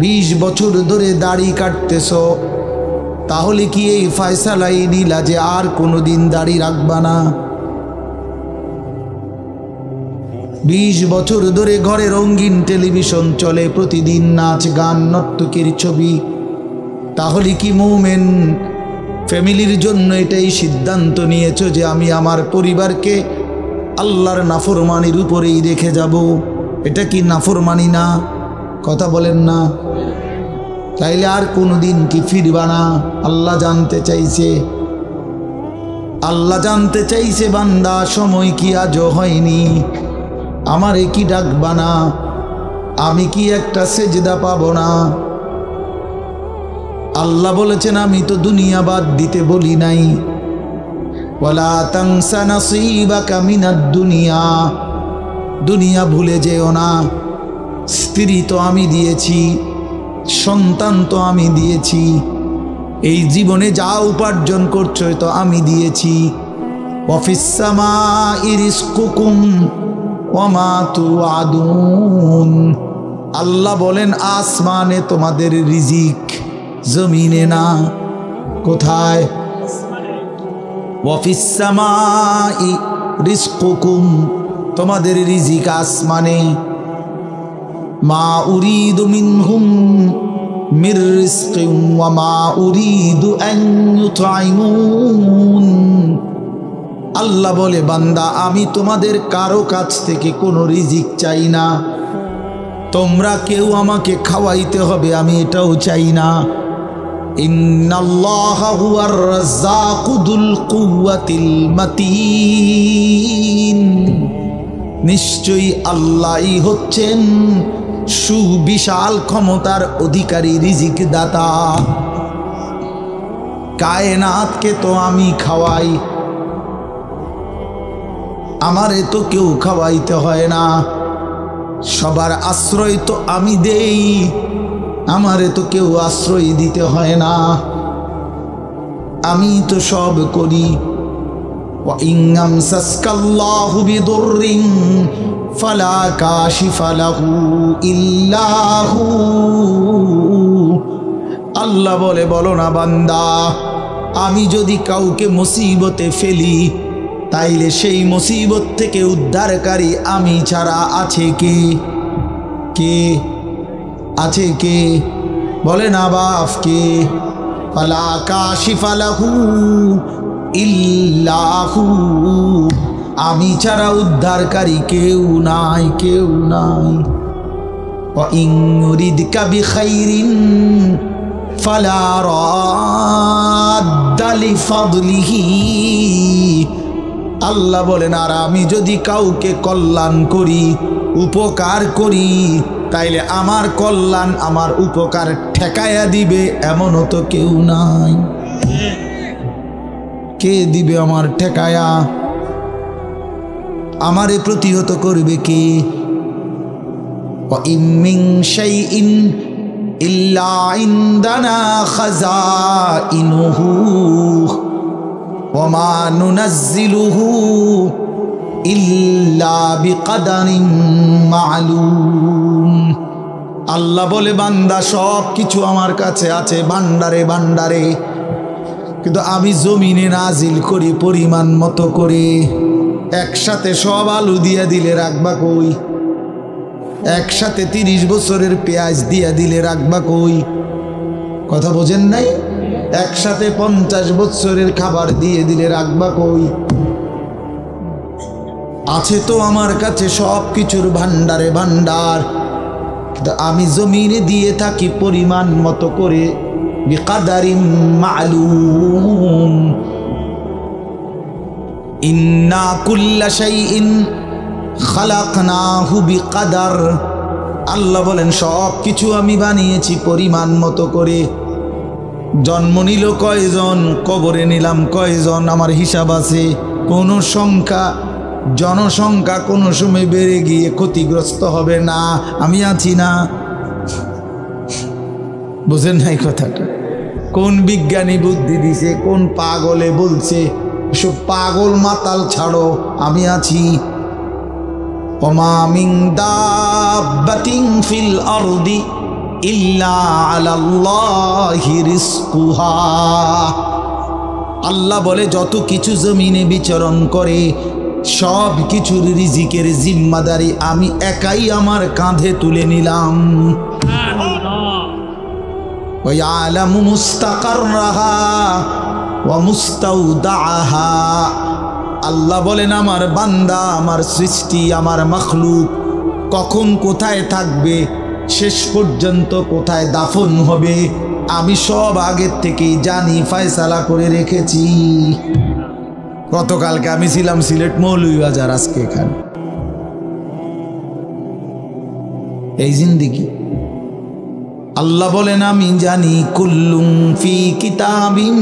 20 বছর ধরে দাড়ি কাটতেছ, তাহলে কি এই ফয়সালাই নিলা যে আর কোনদিন দাড়ি রাখবা না? 20 বছর ধরে ঘরে রঙিন টেলিভিশন চলে, প্রতিদিন নাচ গান নর্তকীর ছবি, তাহলে কি মুমিন ফ্যামিলির জন্য এটাই সিদ্ধান্ত নিয়েছো যে আমি আমার পরিবারকে আল্লাহর নাফরমানির উপরেই রেখে যাব? এটা কি নাফরমানি না? কথা বলেন না? তাইলে আর কোনোদিন কি ফিরবা না? আল্লাহ জানতে চাইছে, আল্লাহ জানতে চাইছে বান্দা সময় কি আজও হয়নি? আমারে কি ডাকবা না? আমি কি একটা সেজদা পাবো না? আল্লাহ বলেছেন আমি তো দুনিয়া বাদ দিতে বলি নাই, ওয়ালা তানসা নাসীবাকা মিনাদ দুনিয়া, দুনিয়া ভুলে যেও না। স্ত্রী তো আমি দিয়েছি, সন্তান তো আমি দিয়েছি, এই জীবনে যা উপার্জন করছো তো আমি দিয়েছি। ওয়াফিস সামাই রিজকুকুম ওয়া মা তুআদুন, আল্লাহ বলেন আসমানে তোমাদের রিজিক, জমিনে না। কোথায়? ওয়াফিস সামাই রিজকুকুম, তোমাদের রিজিক আসমানে। মা উরিদু মিনহুম মির রিজকিন ওয়া মা উরিদু আন ইউতঈমুন, আল্লাহ বলে বান্দা আমি তোমাদের কারো কাছ থেকে কোনো রিজিক চাই না, তোমরা কেউ আমাকে খাওয়াইতে হবে আমি এটাও চাই না। ইন্নাল্লাহা হুয়ার রাজ্জাকু যুল কুওয়াতিল মাতিন, নিশ্চয়ই আল্লাহই হচ্ছেন সুবিশাল ক্ষমতার অধিকারী, রিজিক দাতা। কায়নাতকে তো আমি খাওয়াই, আমারে তো কেউ খাওয়াইতে হয় না। সবার আশ্রয় তো আমি দেই, আমারে তো কেউ আশ্রয় দিতে হয় না, আমি তো সব করি। ওয়া ইন আমসাসকাল্লাহু বিদুররিন ফালা কাশিফা লাহু ইল্লা হু, আল্লাহ বলে বলো না বান্দা আমি যদি কাউকে মুসিবতে ফেলি তাইলে সেই মুসিবত থেকে উদ্ধারকারী আমি ছাড়া আছে কে? কে আছে? কে বলে না বাপ? কে? ফালা কাশিফা লাহু ইল্লা হু, আমি ছাড়া উদ্ধারকারী কেউ নাই, কেউ নাই। ওয়া ইন ইউরিদকা বিখাইরিন ফালা রাদ্দা লিফাদলিহি, আল্লাহ বলেন আর আমি যদি কাউকে কল্যাণ করি, উপকার করি, তাইলে আমার কল্যাণ আমার উপকার ঠেকায়া দিবে এমনও তো কেউ নাই। কে দিবে আমার ঠেকায়া? আমারে প্রতিহত করবে কে? ওয়া ইন মিন শাইইন ইল্লা ইনদানা খাযাইনুহু ওয়া মা নুনাজ্জিলুহু ইল্লা বিকদারিন মা'লুম, আল্লাহ বলে বান্দা সব কিছু আমার কাছে আছে ভান্ডারে ভান্ডারে, কিন্তু আমি জমিনে নাজিল করি পরিমাণ মতো করে। একসাথে সব আলু দিয়া দিলে রাখবা কই? একসাথে 30 বছরের পেঁয়াজ দিয়া দিলে রাখবা কই? কথা বোঝেন নাই? একসাথে 50 বছরের খাবার দিয়ে দিলে রাখবা কই? আছে তো আমার কাছে সব কিছুর ভান্ডারে ভান্ডার, কিন্তু আমি জমিনে দিয়ে থাকি পরিমাণ মতো করে, বিকাদারিম মা'লুম। ইন্না কুল্লা শাইইন খালাকনাহু বিকদার। আল্লাহ বলেন সব কিছু আমি বানিয়েছি পরিমাণ মতো করে। জন্ম নিল কয়জন, কবরে নিলাম কয়জন, আমার হিসাব আছে। কোন সংখ্যা, জনসংখ্যা কোনো সময় বেড়ে গিয়ে ক্ষতিগ্রস্ত হবে না, আমি আছি না। বুঝেন নাই কথাটা? কোন বিজ্ঞানী বুদ্ধি দিছে, কোন পাগলে বলছে? সব পাগল মাতাল ছাড়ো, আমি আছি। ওমা মিন দাব্বাতিন ফিল আরদি ইল্লা আলাল্লাহি রিজকুহা। আল্লাহ বলে যত কিছু জমিনে বিচরণ করে সব কিছুর রিজিকের জিম্মাদারি আমি একাই আমার কাঁধে তুলে নিলাম। ওয়া ইয়ালামু মুস্তাকাররাহা ওয়া মুস্তাউদাআহা। আল্লাহ বলেন আমার বান্দা, আমার সৃষ্টি, আমার মাখলুক কখন কোথায় থাকবে, শেষ পর্যন্ত কোথায় দাফন হবে, আমি সব আগের থেকেই জানি, ফয়সালা করে রেখেছি। গতকালকে আমি ছিলাম সিলেট মৌলভীবাজার, আজকে এখানে। এই জিন্দেগি আল্লাহ বলেন আমি জানি। কুল্লুম ফি কিতাবিম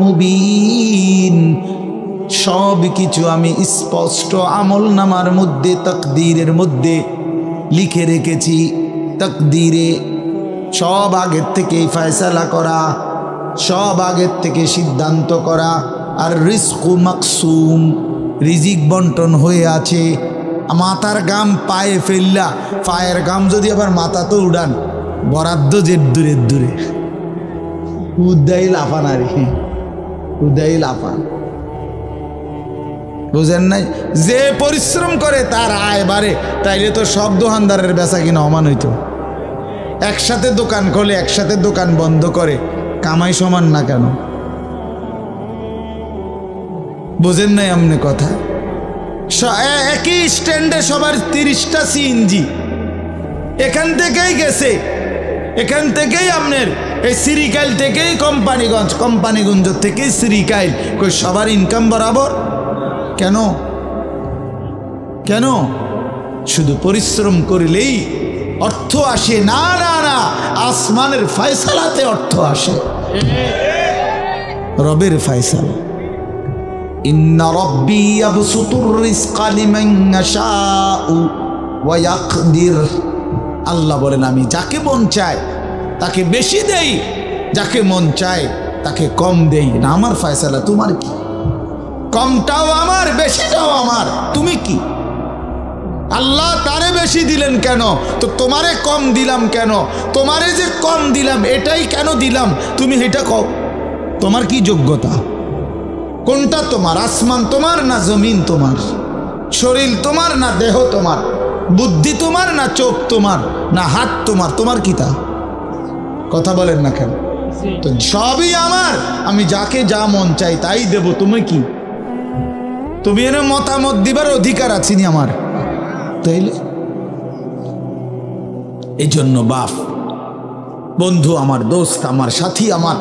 মুবিন। সব কিছু আমি স্পষ্ট আমল নামার মধ্যে, তাকদীরের মধ্যে লিখে রেখেছি। তাকদীরে সব আগের থেকেই ফয়সালা করা, সব আগের থেকে সিদ্ধান্ত করা। আর রিজকু মাকসুম, রিজিক বন্টন হয়ে আছে। মাথার গাম পায়ে ফেললা, পায়ের গাম যদি আবার মাথা তো উড়ান, বরাদ্দ যে দূরে দূরে, উদ্দাই লাফান। আর উদ্দাই লাফান, বুঝেন নাই? যে পরিশ্রম করে তার আয় বাড়ে। তাইলে তো সব দোকানদারের বেচা কিনা অমান হইতো। একসাথে দোকান খোলে, একসাথে দোকান বন্ধ করে, কামাই সমান না কেন? বুঝেন নাই আমনে কথা? একই স্ট্যান্ডে সবার 30টা সিএনজি এখান থেকেই গেছে, এখান থেকেই আপনার এই সিরিকাইল থেকেই কোম্পানিগঞ্জ, কোম্পানিগঞ্জ থেকেই সিরিকাইল, কই সবার ইনকাম বরাবর কেন? কেন? শুধু পরিশ্রম করলেই অর্থ আসে? না না না, আসমানের ফয়সালাতে অর্থ আসে, রবের ফয়সালা। ইন্না রাব্বি ইয়াবসুতুর রিজকা লিমান ইয়াশাউ ওয়া ইয়াকদির। আল্লাহ বলেন আমি যাকে মন চায় তাকে বেশি দেই, যাকে মন চায় তাকে কম দেই। না আমার ফয়সালা, তোমার কি? কমটাও আমার, বেশিটাও আমার, তুমি কি? আল্লাহ তারে বেশি দিলেন কেন? তো তোমারে কম দিলাম কেন? তোমারে যে কম দিলাম এটাই কেন দিলাম? তুমি এটা কও, তোমার কি যোগ্যতা? কোনটা তোমার? আসমান তোমার না জমিন তোমার? শরীর তোমার না দেহ তোমার? বুদ্ধি তোমার না চোখ তোমার না হাত তোমার? তোমার কি তা? কথা বলেন না কেন? তো সবই আমার, আমি যাকে যা মন চাই তাই দেব। তুমি কি? তুমি এর মতামত দিবার অধিকার আছিনি আমার? তাইলে এই জন্য বাপ, বন্ধু আমার, দোস্ত আমার, সাথী আমার,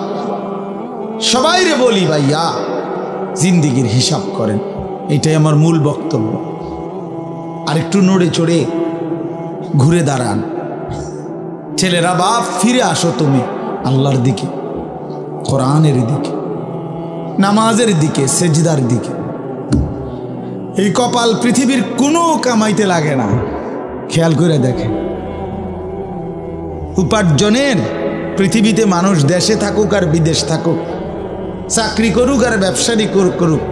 সবাই রে বলি ভাইয়া জিন্দিগির হিসাব করেন। এটাই আমার মূল বক্তব্য। আর একটু নড়ে চড়ে ঘুরে দাঁড়ান। ছেলেরা বাপ ফিরে আসো তুমি আল্লাহর দিকে, কোরআনের দিকে, নামাজের দিকে, সেজদার দিকে। এই কপাল পৃথিবীর কোনো কামাইতে লাগে না, খেয়াল করে দেখে। উপার্জনের পৃথিবীতে মানুষ দেশে থাকুক আর বিদেশ থাকুক, চাকরি করুক আর ব্যবসায়ী করুক,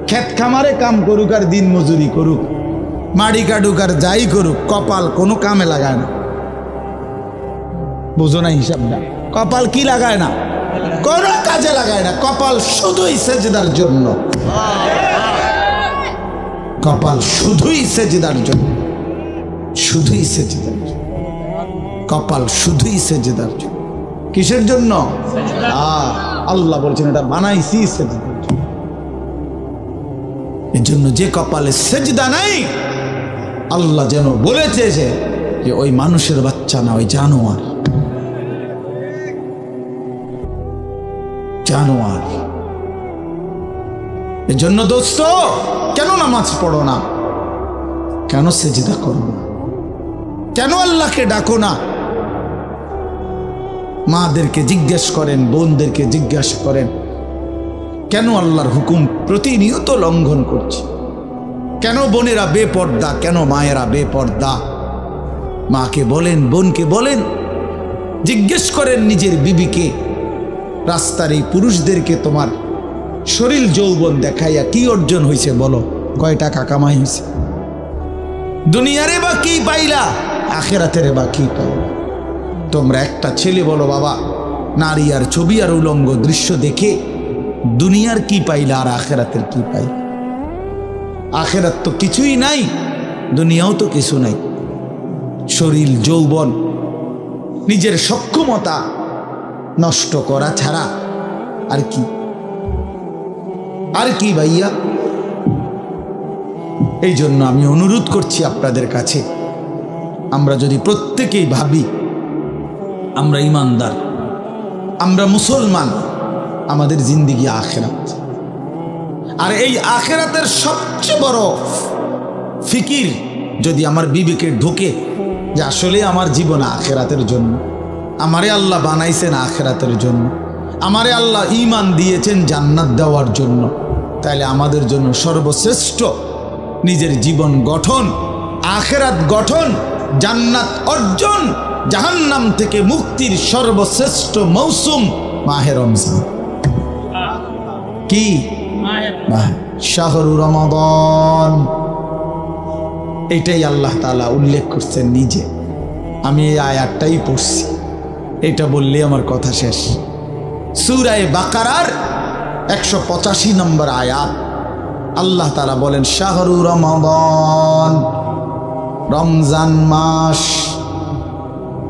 ক্ষেত খামারে কাম করুক আর দিন মজুরি করুক, মাড়ি কাটুক আর যাই করুক, কপাল কোনো কামে লাগায় না। বুঝো না হিসাবটা? কপাল কি লাগায় না? কোনো কাজে লাগায় না। কপাল শুধুই সেজদার জন্য, কপাল শুধুই সেজদার জন্য, শুধুই সেজদার জন্য, কপাল শুধুই সেজদার জন্য। কিসের জন্য? আল্লাহ বলছেন এটা বানাইছি সেজদার জন্য। এর জন্য যে কপালে সেজদা নাই, আল্লাহ যেন বলেছে যে ওই মানুষের বাচ্চা না, ওই জানোয়ার, জানোয়ার। এজন্য দোস্ত, কেন নামাজ পড়ো না? কেন সেজদা করো না? কেন আল্লাহকে ডাকো না? মাদেরকে জিজ্ঞেস করেন, বোনদেরকে জিজ্ঞাসা করেন, কেন আল্লাহর হুকুম প্রতিনিয়ত লঙ্ঘন করছে? কেন বোনেরা বেপর্দা? কেন মায়েরা বেপর্দা? মাকে বলেন, বোনকে বলেন, জিজ্ঞেস করেন নিজের বিবিকে, রাস্তার এই পুরুষদেরকে তোমার শরীর যৌবন দেখাইয়া কি অর্জন হয়েছে বলো? কয় টাকা কামাই হয়েছে? দুনিয়ারে বা কি পাইলা, আখেরাতের বা কি পাইলা? তোমরা একটা ছেলে বলো, বাবা নারী আর ছবি আর উলঙ্গ দৃশ্য দেখে দুনিয়ার কি পাইলা আর আখেরাতের কি পাইলা? আখেরাত তো কিছুই নাই, দুনিয়াও তো কিছু নাই। শরীর যৌবন, নিজের সক্ষমতা নষ্ট করা ছাড়া আর কি? আর কি ভাইয়া? এই জন্য আমি অনুরোধ করছি আপনাদের কাছে, আমরা যদি প্রত্যেকেই ভাবি আমরা ইমানদার, আমরা মুসলমান, আমাদের জিন্দেগি আখেরাত, আর এই আখেরাতের সবচেয়ে বড় ফিকির যদি আমার বিবেকে ঢোকে যে আসলে আমার জীবন আখেরাতের জন্য, আমারে আল্লাহ বানাইছেন আখেরাতের জন্য, আমারে আল্লাহ ঈমান দিয়েছেন জান্নাত দেওয়ার জন্য, তাহলে আমাদের জন্য সর্বশ্রেষ্ঠ নিজের জীবন গঠন, আখেরাত গঠন, জান্নাত অর্জন, জাহান্নাম থেকে মুক্তির সর্বশ্রেষ্ঠ মৌসুম মাহে রমজান। কি? শাহরু রমাদান। এটাই আল্লাহ তাআলা উল্লেখ করছেন নিজে। আমি এই আয়াতটাই পড়ছি, এটা বললে আমার কথা শেষ। সূরা বাকারার 185 নম্বর আয়াত, আল্লাহ তাআলা বলেন শাহরু রমাদান, রমজান মাস।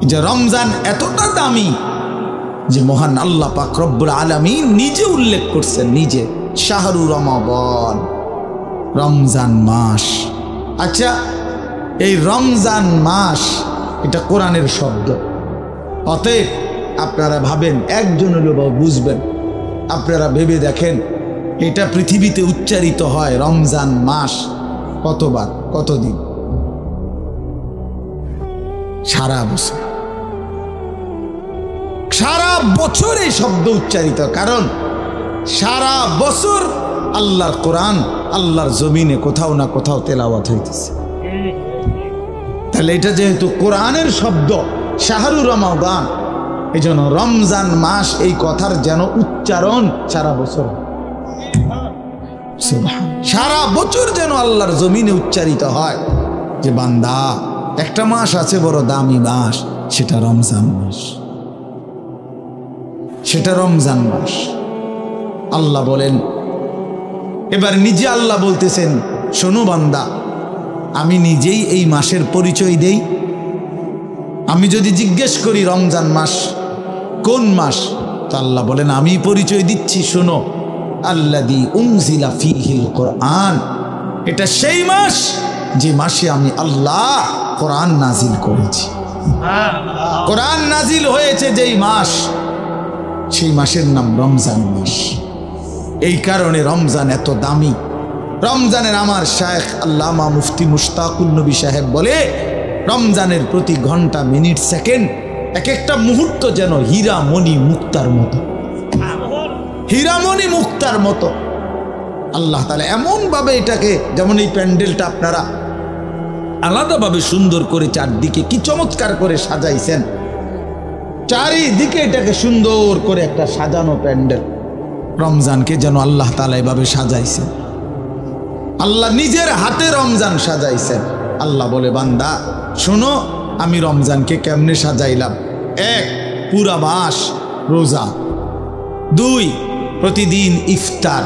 যে রমজান এতটা দামি যে মহান আল্লাহ পাক রব্বুল আলামিন নিজে উল্লেখ করছেন, নিজে, শাহরু রমাদান, রমজান মাস। আচ্ছা, এই রমজান মাস এটা কোরআনের শব্দ, অতএব আপনারা ভাবেন, একজন হলেও বুঝবেন, আপনারা ভেবে দেখেন এটা পৃথিবীতে উচ্চারিত হয় রমজান মাস কতবার, কতদিন? সারা বছর। সারা বছর এই শব্দ উচ্চারিত, কারণ সারা বছর আল্লাহর কোরআন আল্লাহর জমিনে কোথাও না কোথাও তেলাওয়াত হইতেছে। তাহলে এটা যেহেতু কোরআনের শব্দ শাহরু রমাদান, এই জন্য রমজান মাস এই কথার যেন উচ্চারণ সারা বছর, সারা বছর যেন আল্লাহর জমিনে উচ্চারিত হয় যে বান্দা, একটা মাস আছে বড় দামি মাস, সেটা রমজান মাস, সেটা রমজান মাস। আল্লাহ বলেন, এবার নিজে আল্লাহ বলতেছেন, শোনো বান্দা, আমি নিজেই এই মাসের পরিচয় দেই। আমি যদি জিজ্ঞেস করি রমজান মাস কোন মাস, তো আল্লাহ বলেন আমি পরিচয় দিচ্ছি, শোনো, আল্লাযী উনজিলা ফীহিল কোরআন, এটা সেই মাস যে মাসে আমি আল্লাহ কোরআন নাজিল করেছি। কোরআন নাজিল হয়েছে যেই মাস, সেই মাসের নাম রমজান মাস। এই কারণে রমজান এত দামি। রমজানের আমার শায়েখ আল্লামা মুফতি মুশতাকুন নবী সাহেব বলে, রমজানের প্রতি ঘন্টা, মিনিট, সেকেন্ড, এক একটা মুহূর্ত যেন হীরামণি মুক্তার মতো, হীরামণি মুক্তার মতো। আল্লাহ তাআলা এমনভাবে এটাকে, যেমন এই প্যান্ডেলটা আপনারা আলাদাভাবে সুন্দর করে চারদিকে কি চমৎকার করে সাজাইছেন, চারিদিকে এটাকে সুন্দর করে একটা সাজানো প্যান্ডেল, রমজানকে যেন আল্লাহ তাআলা এভাবে সাজাইছেন। আল্লাহ নিজের হাতে রমজান সাজাইছেন। আল্লাহ বলে, বান্দা শোনো, আমি রমজানকে কেমনে সাজাইলাম। 1, পুরা মাস রোজা। 2, প্রতিদিন ইফতার।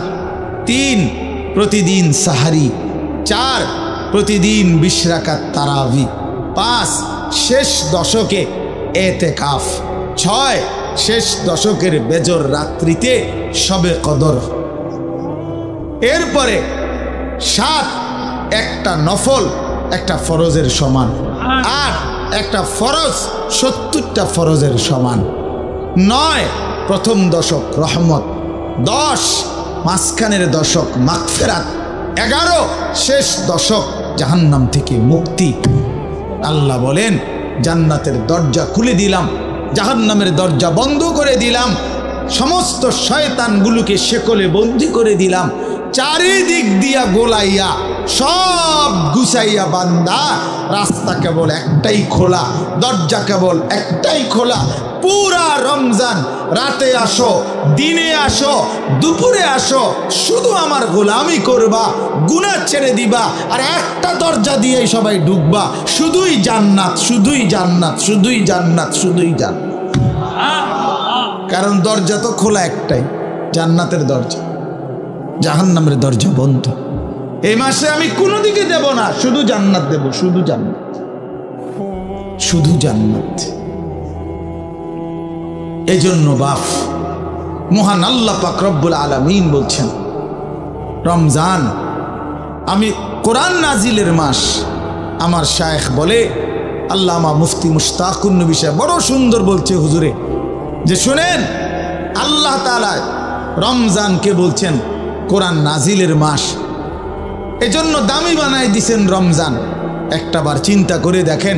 3, প্রতিদিন সাহারি। 4, প্রতিদিন 20 রাকাত তারাবি। 5, শেষ দশকে এতেকাফ। 6, শেষ দশকের বেজর রাত্রিতে শবে কদর। এরপরে 7, একটা নফল একটা ফরজের সমান। 8, একটা ফরজ 70টা ফরজের সমান। 9, প্রথম দশক রহমত। 10, মাঝখানের দশক মাগফিরাত, 11 শেষ দশক জাহান্নাম থেকে মুক্তি। আল্লাহ বলেন জান্নাতের দরজা খুলে দিলাম, জাহান্নামের দরজা বন্ধ করে দিলাম, সমস্ত শয়তানগুলোকে শেকলে বন্দী করে দিলাম, চারিদিক দিয়া গোলাইয়া সব গুছাইয়া বান্দা, রাস্তা কেবল একটাই খোলা, দরজা কেবল একটাই খোলা। পুরা রমজান রাতে আসো, দিনে আসো, দুপুরে আসো, শুধু আমার গোলামি করবা, গুনাহ ছেড়ে দিবা, আর একটা দরজা দিয়ে সবাই ঢুকবা, শুধুই জান্নাত, শুধুই জান্নাত, শুধুই জান্নাত, শুধুই জান্নাত। কারণ দরজা তো খোলা একটাই, জান্নাতের দরজা, জাহান্নামের দরজা বন্ধ। এই মাসে আমি কোনো দিকে দেব না, শুধু জান্নাত দেব, শুধু জান্নাত, শুধু জান্নাত। এই জন্য বাপ মহান আল্লাহ পাক রব্বুল আলামিন বলছেন রমজান আমি কোরআন নাজিলের মাস। আমার শায়েখ বলে, আল্লামা মুফতি মুশতাকুন নবী সাহেব বড় সুন্দর বলছে হুজুরে, যে শুনেন আল্লাহ তাআলা রমজানকে বলছেন কোরআন নাজিলের মাস, এজন্য দামি বানায় দিছেন রমজান। একটা বার চিন্তা করে দেখেন,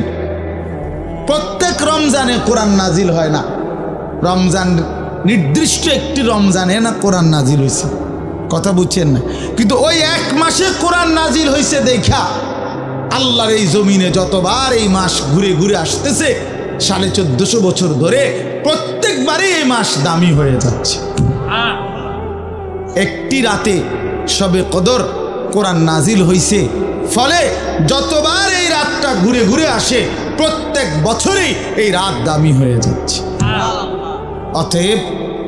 প্রত্যেক রমজানে কোরআন নাজিল হয় না, রমজান নির্দিষ্ট একটি রমজানে না কোরআন নাজিল হয়েছে, কথা বুঝছেন না? কিন্তু ওই এক মাসে কোরআন নাজিল হয়েছে দেখা আল্লাহর এই জমিনে যতবার এই মাস ঘুরে ঘুরে আসতেছে 1450 বছর ধরে, প্রত্যেকবারে এই মাস দামি হয়ে যাচ্ছে। একটি রাতে শবে কদর কোরআন নাজিল হয়েছে, ফলে যতবার এই রাতটা ঘুরে ঘুরে আসে প্রত্যেক বছরেই এই রাত দামি হয়ে যাচ্ছে। অতএব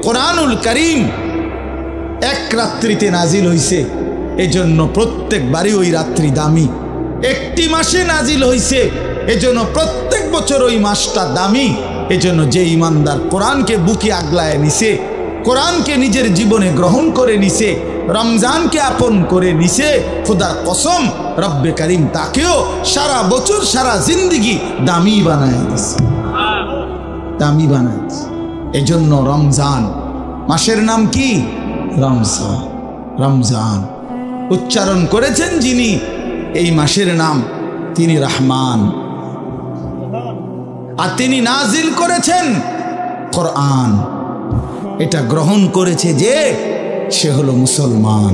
কোরআনুল কারীম এক রাত্রিতে নাজিল হইছে, এজন্য প্রত্যেকবারই ওই রাত্রি দামি। একটি মাসে নাজিল হইছে, এজন্য প্রত্যেক বছর ওই মাসটা দামি। এজন্য যে ইমানদার কোরআনকে বুকে আগলায় নিছে, কোরআনকে নিজের জীবনে গ্রহণ করে নিছে, রমজানকে আপন করে নিছে, খোদার কসম রব্বে কারীম তাকেও সারা বছর সারা জিন্দেগি দামি বানায় দিছে, দামি বানায় দিছে। এজন্য রমজান মাসের নাম কি? রমজান। রমজান উচ্চারণ করেছেন যিনি এই মাসের নাম, তিনি রহমান, আর তিনি নাজিল করেছেন কোরআন। এটা গ্রহণ করেছে যে সে হলো মুসলমান।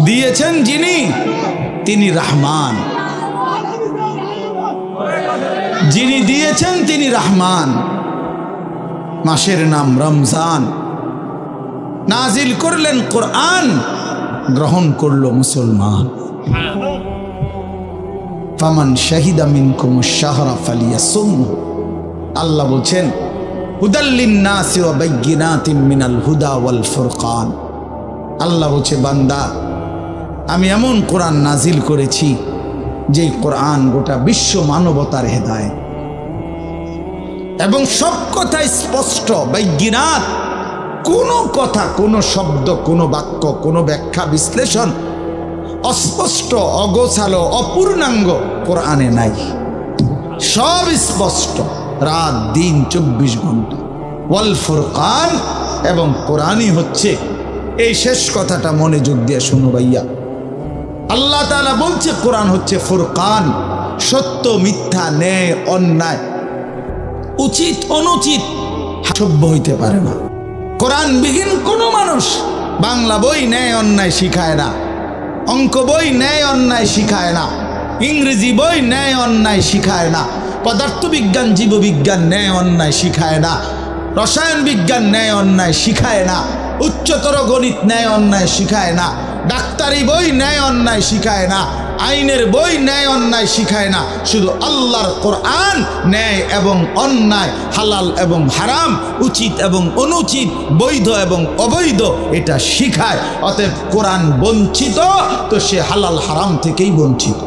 দিয়েছেন যিনি তিনি রহমান, যিনি দিয়েছেন তিনি রহমান। মাসের নাম রমজান, নাজিল করলেন কোরআন, গ্রহণ করলো মুসলমান। ফামান শাহিদা মিনকুমুশ শাহরা ফালিয়াসুমহু, আল্লাহ বলছেন হুদাল লিন্নাসি ওয়া বাইয়িনাতিন মিনাল হুদা ওয়াল ফুরকান। আল্লাহ বলছে বান্দা আমি এমন কোরআন নাজিল করেছি যে কোরআন গোটা বিশ্ব মানবতার হেদায়েত, এবং সব কথা স্পষ্ট, বাইয়িনাত, কোনো কথা, কোনো শব্দ, কোনো বাক্য, কোনো ব্যাখ্যা বিশ্লেষণ অস্পষ্ট, অগোছালো, অপূর্ণাঙ্গ কোরআনে নাই, সব স্পষ্ট, রাত দিন 24 ঘন্টা। ওয়াল ফুরকান, এবং কোরআনই হচ্ছে, এই শেষ কথাটা মনোযোগ দিয়ে শুনো ভাইয়া, আল্লাহ তাআলা বলছে কোরআন হচ্ছে ফুরকান, সত্য মিথ্যা, ন্যায় অন্যায়, উচিত অনুচিত সভ্য হইতে পারে না। কোরআন বিহীন কোনো মানুষ বাংলা বই ন্যায় অন্যায় শিখায় না, অঙ্ক বই ন্যায় অন্যায় শিখায় না, ইংরেজি বই ন্যায় অন্যায় শিখায় না, পদার্থবিজ্ঞান জীববিজ্ঞান ন্যায় অন্যায় শিখায় না, রসায়ন বিজ্ঞান ন্যায় অন্যায় শিখায় না, উচ্চতর গণিত ন্যায় অন্যায় শিখায় না, ডাক্তারি বই ন্যায় অন্যায় শিখায় না, আইনের বই ন্যায় অন্যায় শিখায় না। শুধু আল্লাহর কোরআন ন্যায় এবং অন্যায়, হালাল এবং হারাম, উচিত এবং অনুচিত, বৈধ এবং অবৈধ এটা শিখায়। অতএব কোরআন বঞ্চিত তো সে হালাল হারাম থেকেই বঞ্চিত।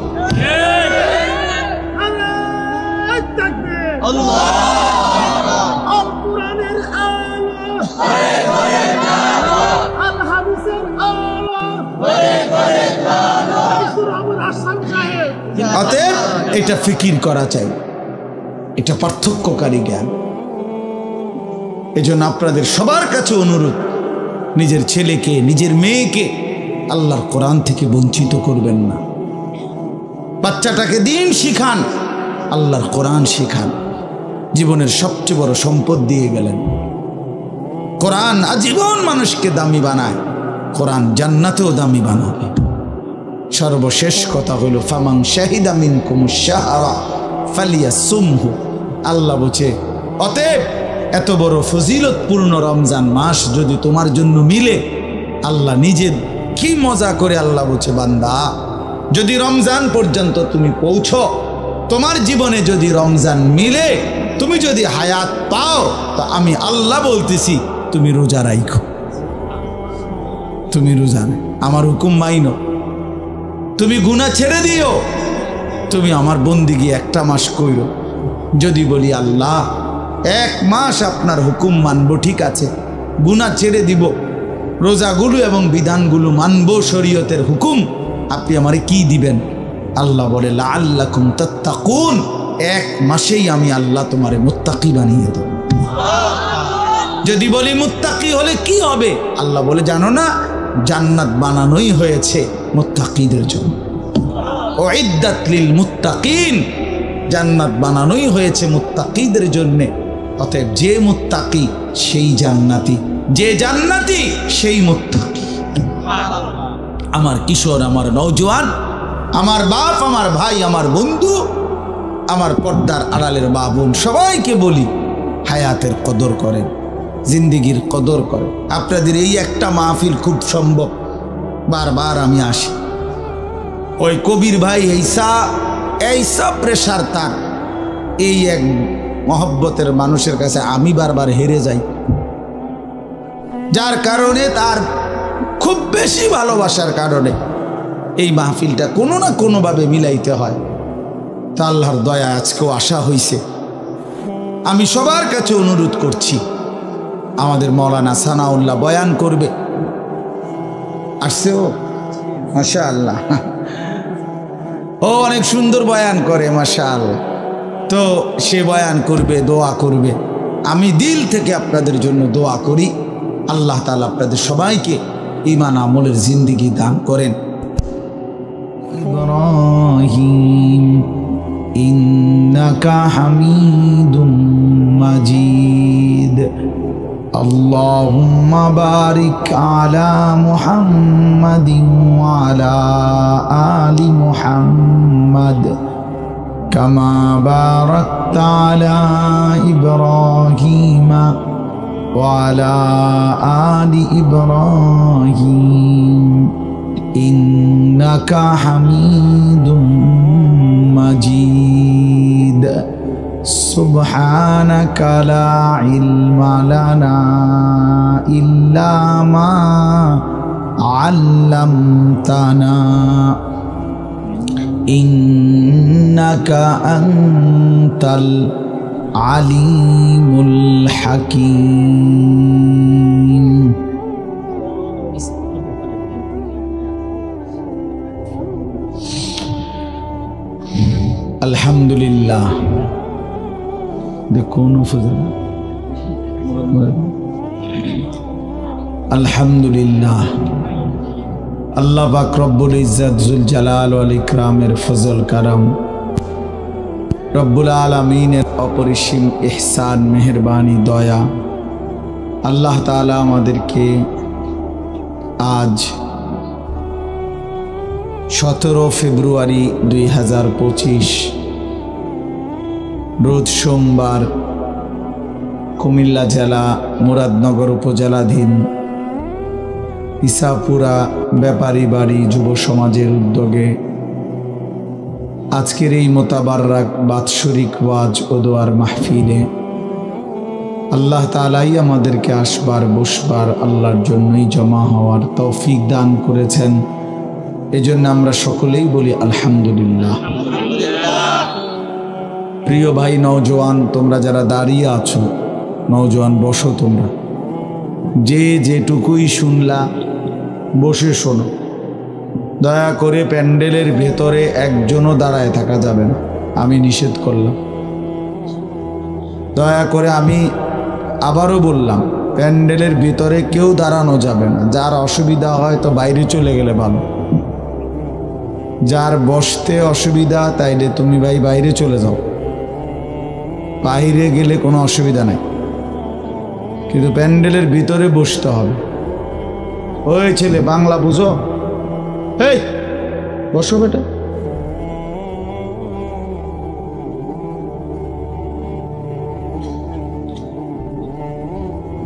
অতএব এটা ফিকির করা চাই, এটা পার্থক্যকারী জ্ঞান। এজন্য আপনাদের সবার কাছে অনুরোধ, নিজের ছেলেকে নিজের মেয়েকে আল্লাহর কোরআন থেকে বঞ্চিত করবেন না। বাচ্চাটাকে দিন শিখান, আল্লাহর কোরআন শিখান। জীবনের সবচেয়ে বড় সম্পদ দিয়ে গেলেন। কোরআন আজীবন মানুষকে দামি বানায়, কোরআন জান্নাতেও দামি বানাবে। সর্বশেষ কথা হলো ফামান শাহিদা মিনকুমুশ শাহরা ফালিয়াসুমহু। আল্লাহ বলছে অতএব এত বড় ফজিলতপূর্ণ রমজান মাস যদি তোমার জন্য মিলে, আল্লাহ নিজে কি মজা করে আল্লাহ বলছে বান্দা যদি রমজান পর্যন্ত তুমি পৌঁছো, তোমার জীবনে যদি রমজান মিলে, তুমি যদি হায়াত পাও, তো আমি আল্লাহ বলতেছি তুমি রোজা রাখো, তুমি রোজা আমার হুকুম মাইনো, তুমি গুনাহ ছেড়ে দিও, তুমি আমার বন্দিগি একটা মাস কইরো। যদি বলি আল্লাহ 1 মাস আপনার হুকুম মানবো, ঠিক আছে, গুনাহ ছেড়ে দিব, রোজাগুলো এবং বিধানগুলো মানবো, শরীয়তের হুকুম, আপনি আমারে কি দিবেন? আল্লাহ বলে লাআল্লাকুম তাত্তাকুন, 1 মাসেই আমি আল্লাহ তোমারে মুত্তাকি বানিয়ে দেব। যদি বলি মুত্তাকি হলে কি হবে? আল্লাহ বলে জানো না, জান্নাত বানানোই হয়েছে মুত্তাকিদের জন্য। উইদ্দাত লিল মুত্তাকিন, জান্নাত বানানোই হয়েছে মুত্তাকিদের জন্য। অতএব যে মুত্তাকি সেই জান্নাতি, যে জান্নাতি সেই মুত্তাকি। আমার কিশোর, আমার নওজোয়ান, আমার বাপ, আমার ভাই, আমার বন্ধু, আমার পর্দার আড়ালের মা বোন, সবাইকে বলি হায়াতের কদর করেন, জিন্দিগির কদর করেন। আপনাদের এই একটা মাহফিল খুব সম্ভব, বারবার আমি আসি। ওই কবির ভাই এইসা প্রেশার তার, এই এক মহব্বতের মানুষের কাছে আমি বারবার হেরে যাই, যার কারণে তার খুব বেশি ভালোবাসার কারণে এই মাহফিলটা কোনো না কোনোভাবে মিলাইতে হয়। তা আল্লাহর দয়া আজকেও আসা হইছে। আমি সবার কাছে অনুরোধ করছি, আমাদের মৌলানা সানাউল্লাহ বয়ান করবে, আসছে ও, মাশাআল্লাহ, ও অনেক সুন্দর বয়ান করে মাশাআল্লাহ। তো সে বয়ান করবে, দোয়া করবে। আমি দিল থেকে আপনাদের জন্য দোয়া করি, আল্লাহ তাআলা আপনাদের সবাইকে ঈমান আমলের জিন্দেগি দান করেন। ইব্রাহিম ইন্নাকা হামিদুম মাজিদ। আল্লাহুম্মা বারিক আলা মুহাম্মাদিন ওয়া আলা আলি মুহাম্মাদ কামা বারাকতা আলা ইব্রাহিম ওয়া আলা আলি ইব্রাহিম ইন্নাকা হামিদুম মাজিদ। সুবহানাকা লা ইলমা লানা ইল্লা মা আল্লামতানা ইন্নাকা আনতাল আলিমুল হাকিম। আলহামদুলিল্লাহ। দেখুন আলহামদুলিল্লাহ, আল্লাহ পাক রব্বুল ইজ্জত জুল জালাল ওয়াল ইকরামের ফজল কারাম, রব্বুল আলামিনের অপরিসীম ইহসান, মেহেরবানি, দয়া। আল্লাহ তাআলা আমাদেরকে আজ 17 ফেব্রুয়ারি 2025 রোজ সোমবার কুমিল্লা জেলা মুরাদনগর উপজেলাধীন ইসাপুরা ব্যাপারী বাড়ি যুব সমাজের উদ্যোগে আজকের এই মোতাবাররাক বাৎসরিক ওয়াজ ও দোয়ার মাহফিলে আল্লাহ তাআলাই আমাদেরকে আসবার বসবার আল্লাহর জন্যই জমা হওয়ার তৌফিক দান করেছেন। এজন্য আমরা সকলেই বলি আলহামদুলিল্লাহ। প্রিয় ভাই নওজোয়ান, তোমরা যারা দাঁড়িয়ে আছো, নওজোয়ান বসো, তোমরা যে যেটুকুই শুনলা বসে শোনো। দয়া করে প্যান্ডেলের ভেতরে একজনও দাঁড়ায় থাকা যাবে না, আমি নিষেধ করলাম। দয়া করে আমি আবারও বললাম, প্যান্ডেলের ভিতরে কেউ দাঁড়ানো যাবে না। যার অসুবিধা হয় তো বাইরে চলে গেলে ভালো। যার বসতে অসুবিধা তাইলে তুমি ভাই বাইরে চলে যাও, বাইরে গেলে কোনো অসুবিধা নাই, কিন্তু প্যান্ডেলের ভিতরে বসতে হবে। ওই ছেলে বাংলা বুঝো, এই বসো বেটা।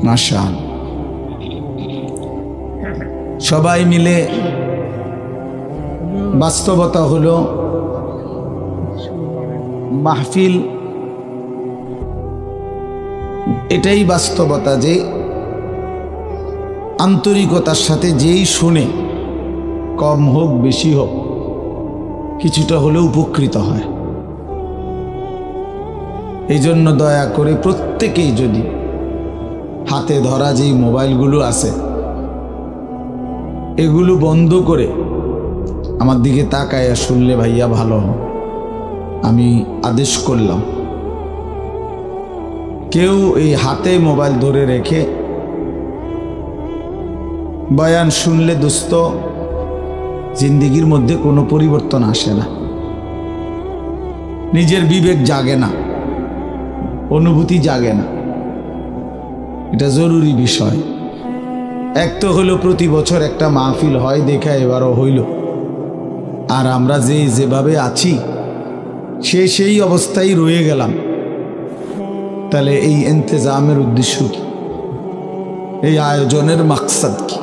মাশাআল্লাহ, সবাই মিলে বাস্তবতা হলো মাহফিল এটাই বাস্তবতা যে আন্তরিকতার সাথে যেই শুনে, কম হোক বেশি হোক, কিছুটা হলেও উপকৃত হয়। এই জন্য দয়া করে প্রত্যেকেই যদি হাতে ধরা যেই মোবাইলগুলো আছে এগুলো বন্ধ করে আমার দিকে তাকায়া শুনলে ভাইয়া ভালো হয়। আমি আদেশ করলাম, কেউ এই হাতে মোবাইল ধরে রেখে বয়ান শুনলে দোস্ত জিন্দেগির মধ্যে কোনো পরিবর্তন আসে না, নিজের বিবেক জাগে না, অনুভূতি জাগে না। এটা জরুরি বিষয়। এক তো হলো প্রতি বছর একটা মাহফিল হয়, দেখা এবারও হইল, আর আমরা যেভাবে আছি সেই অবস্থায় রয়ে গেলাম। তাহলে এই ইন্তজামের উদ্দেশ্য কি? এই আয়োজনের মাকসাদ কি?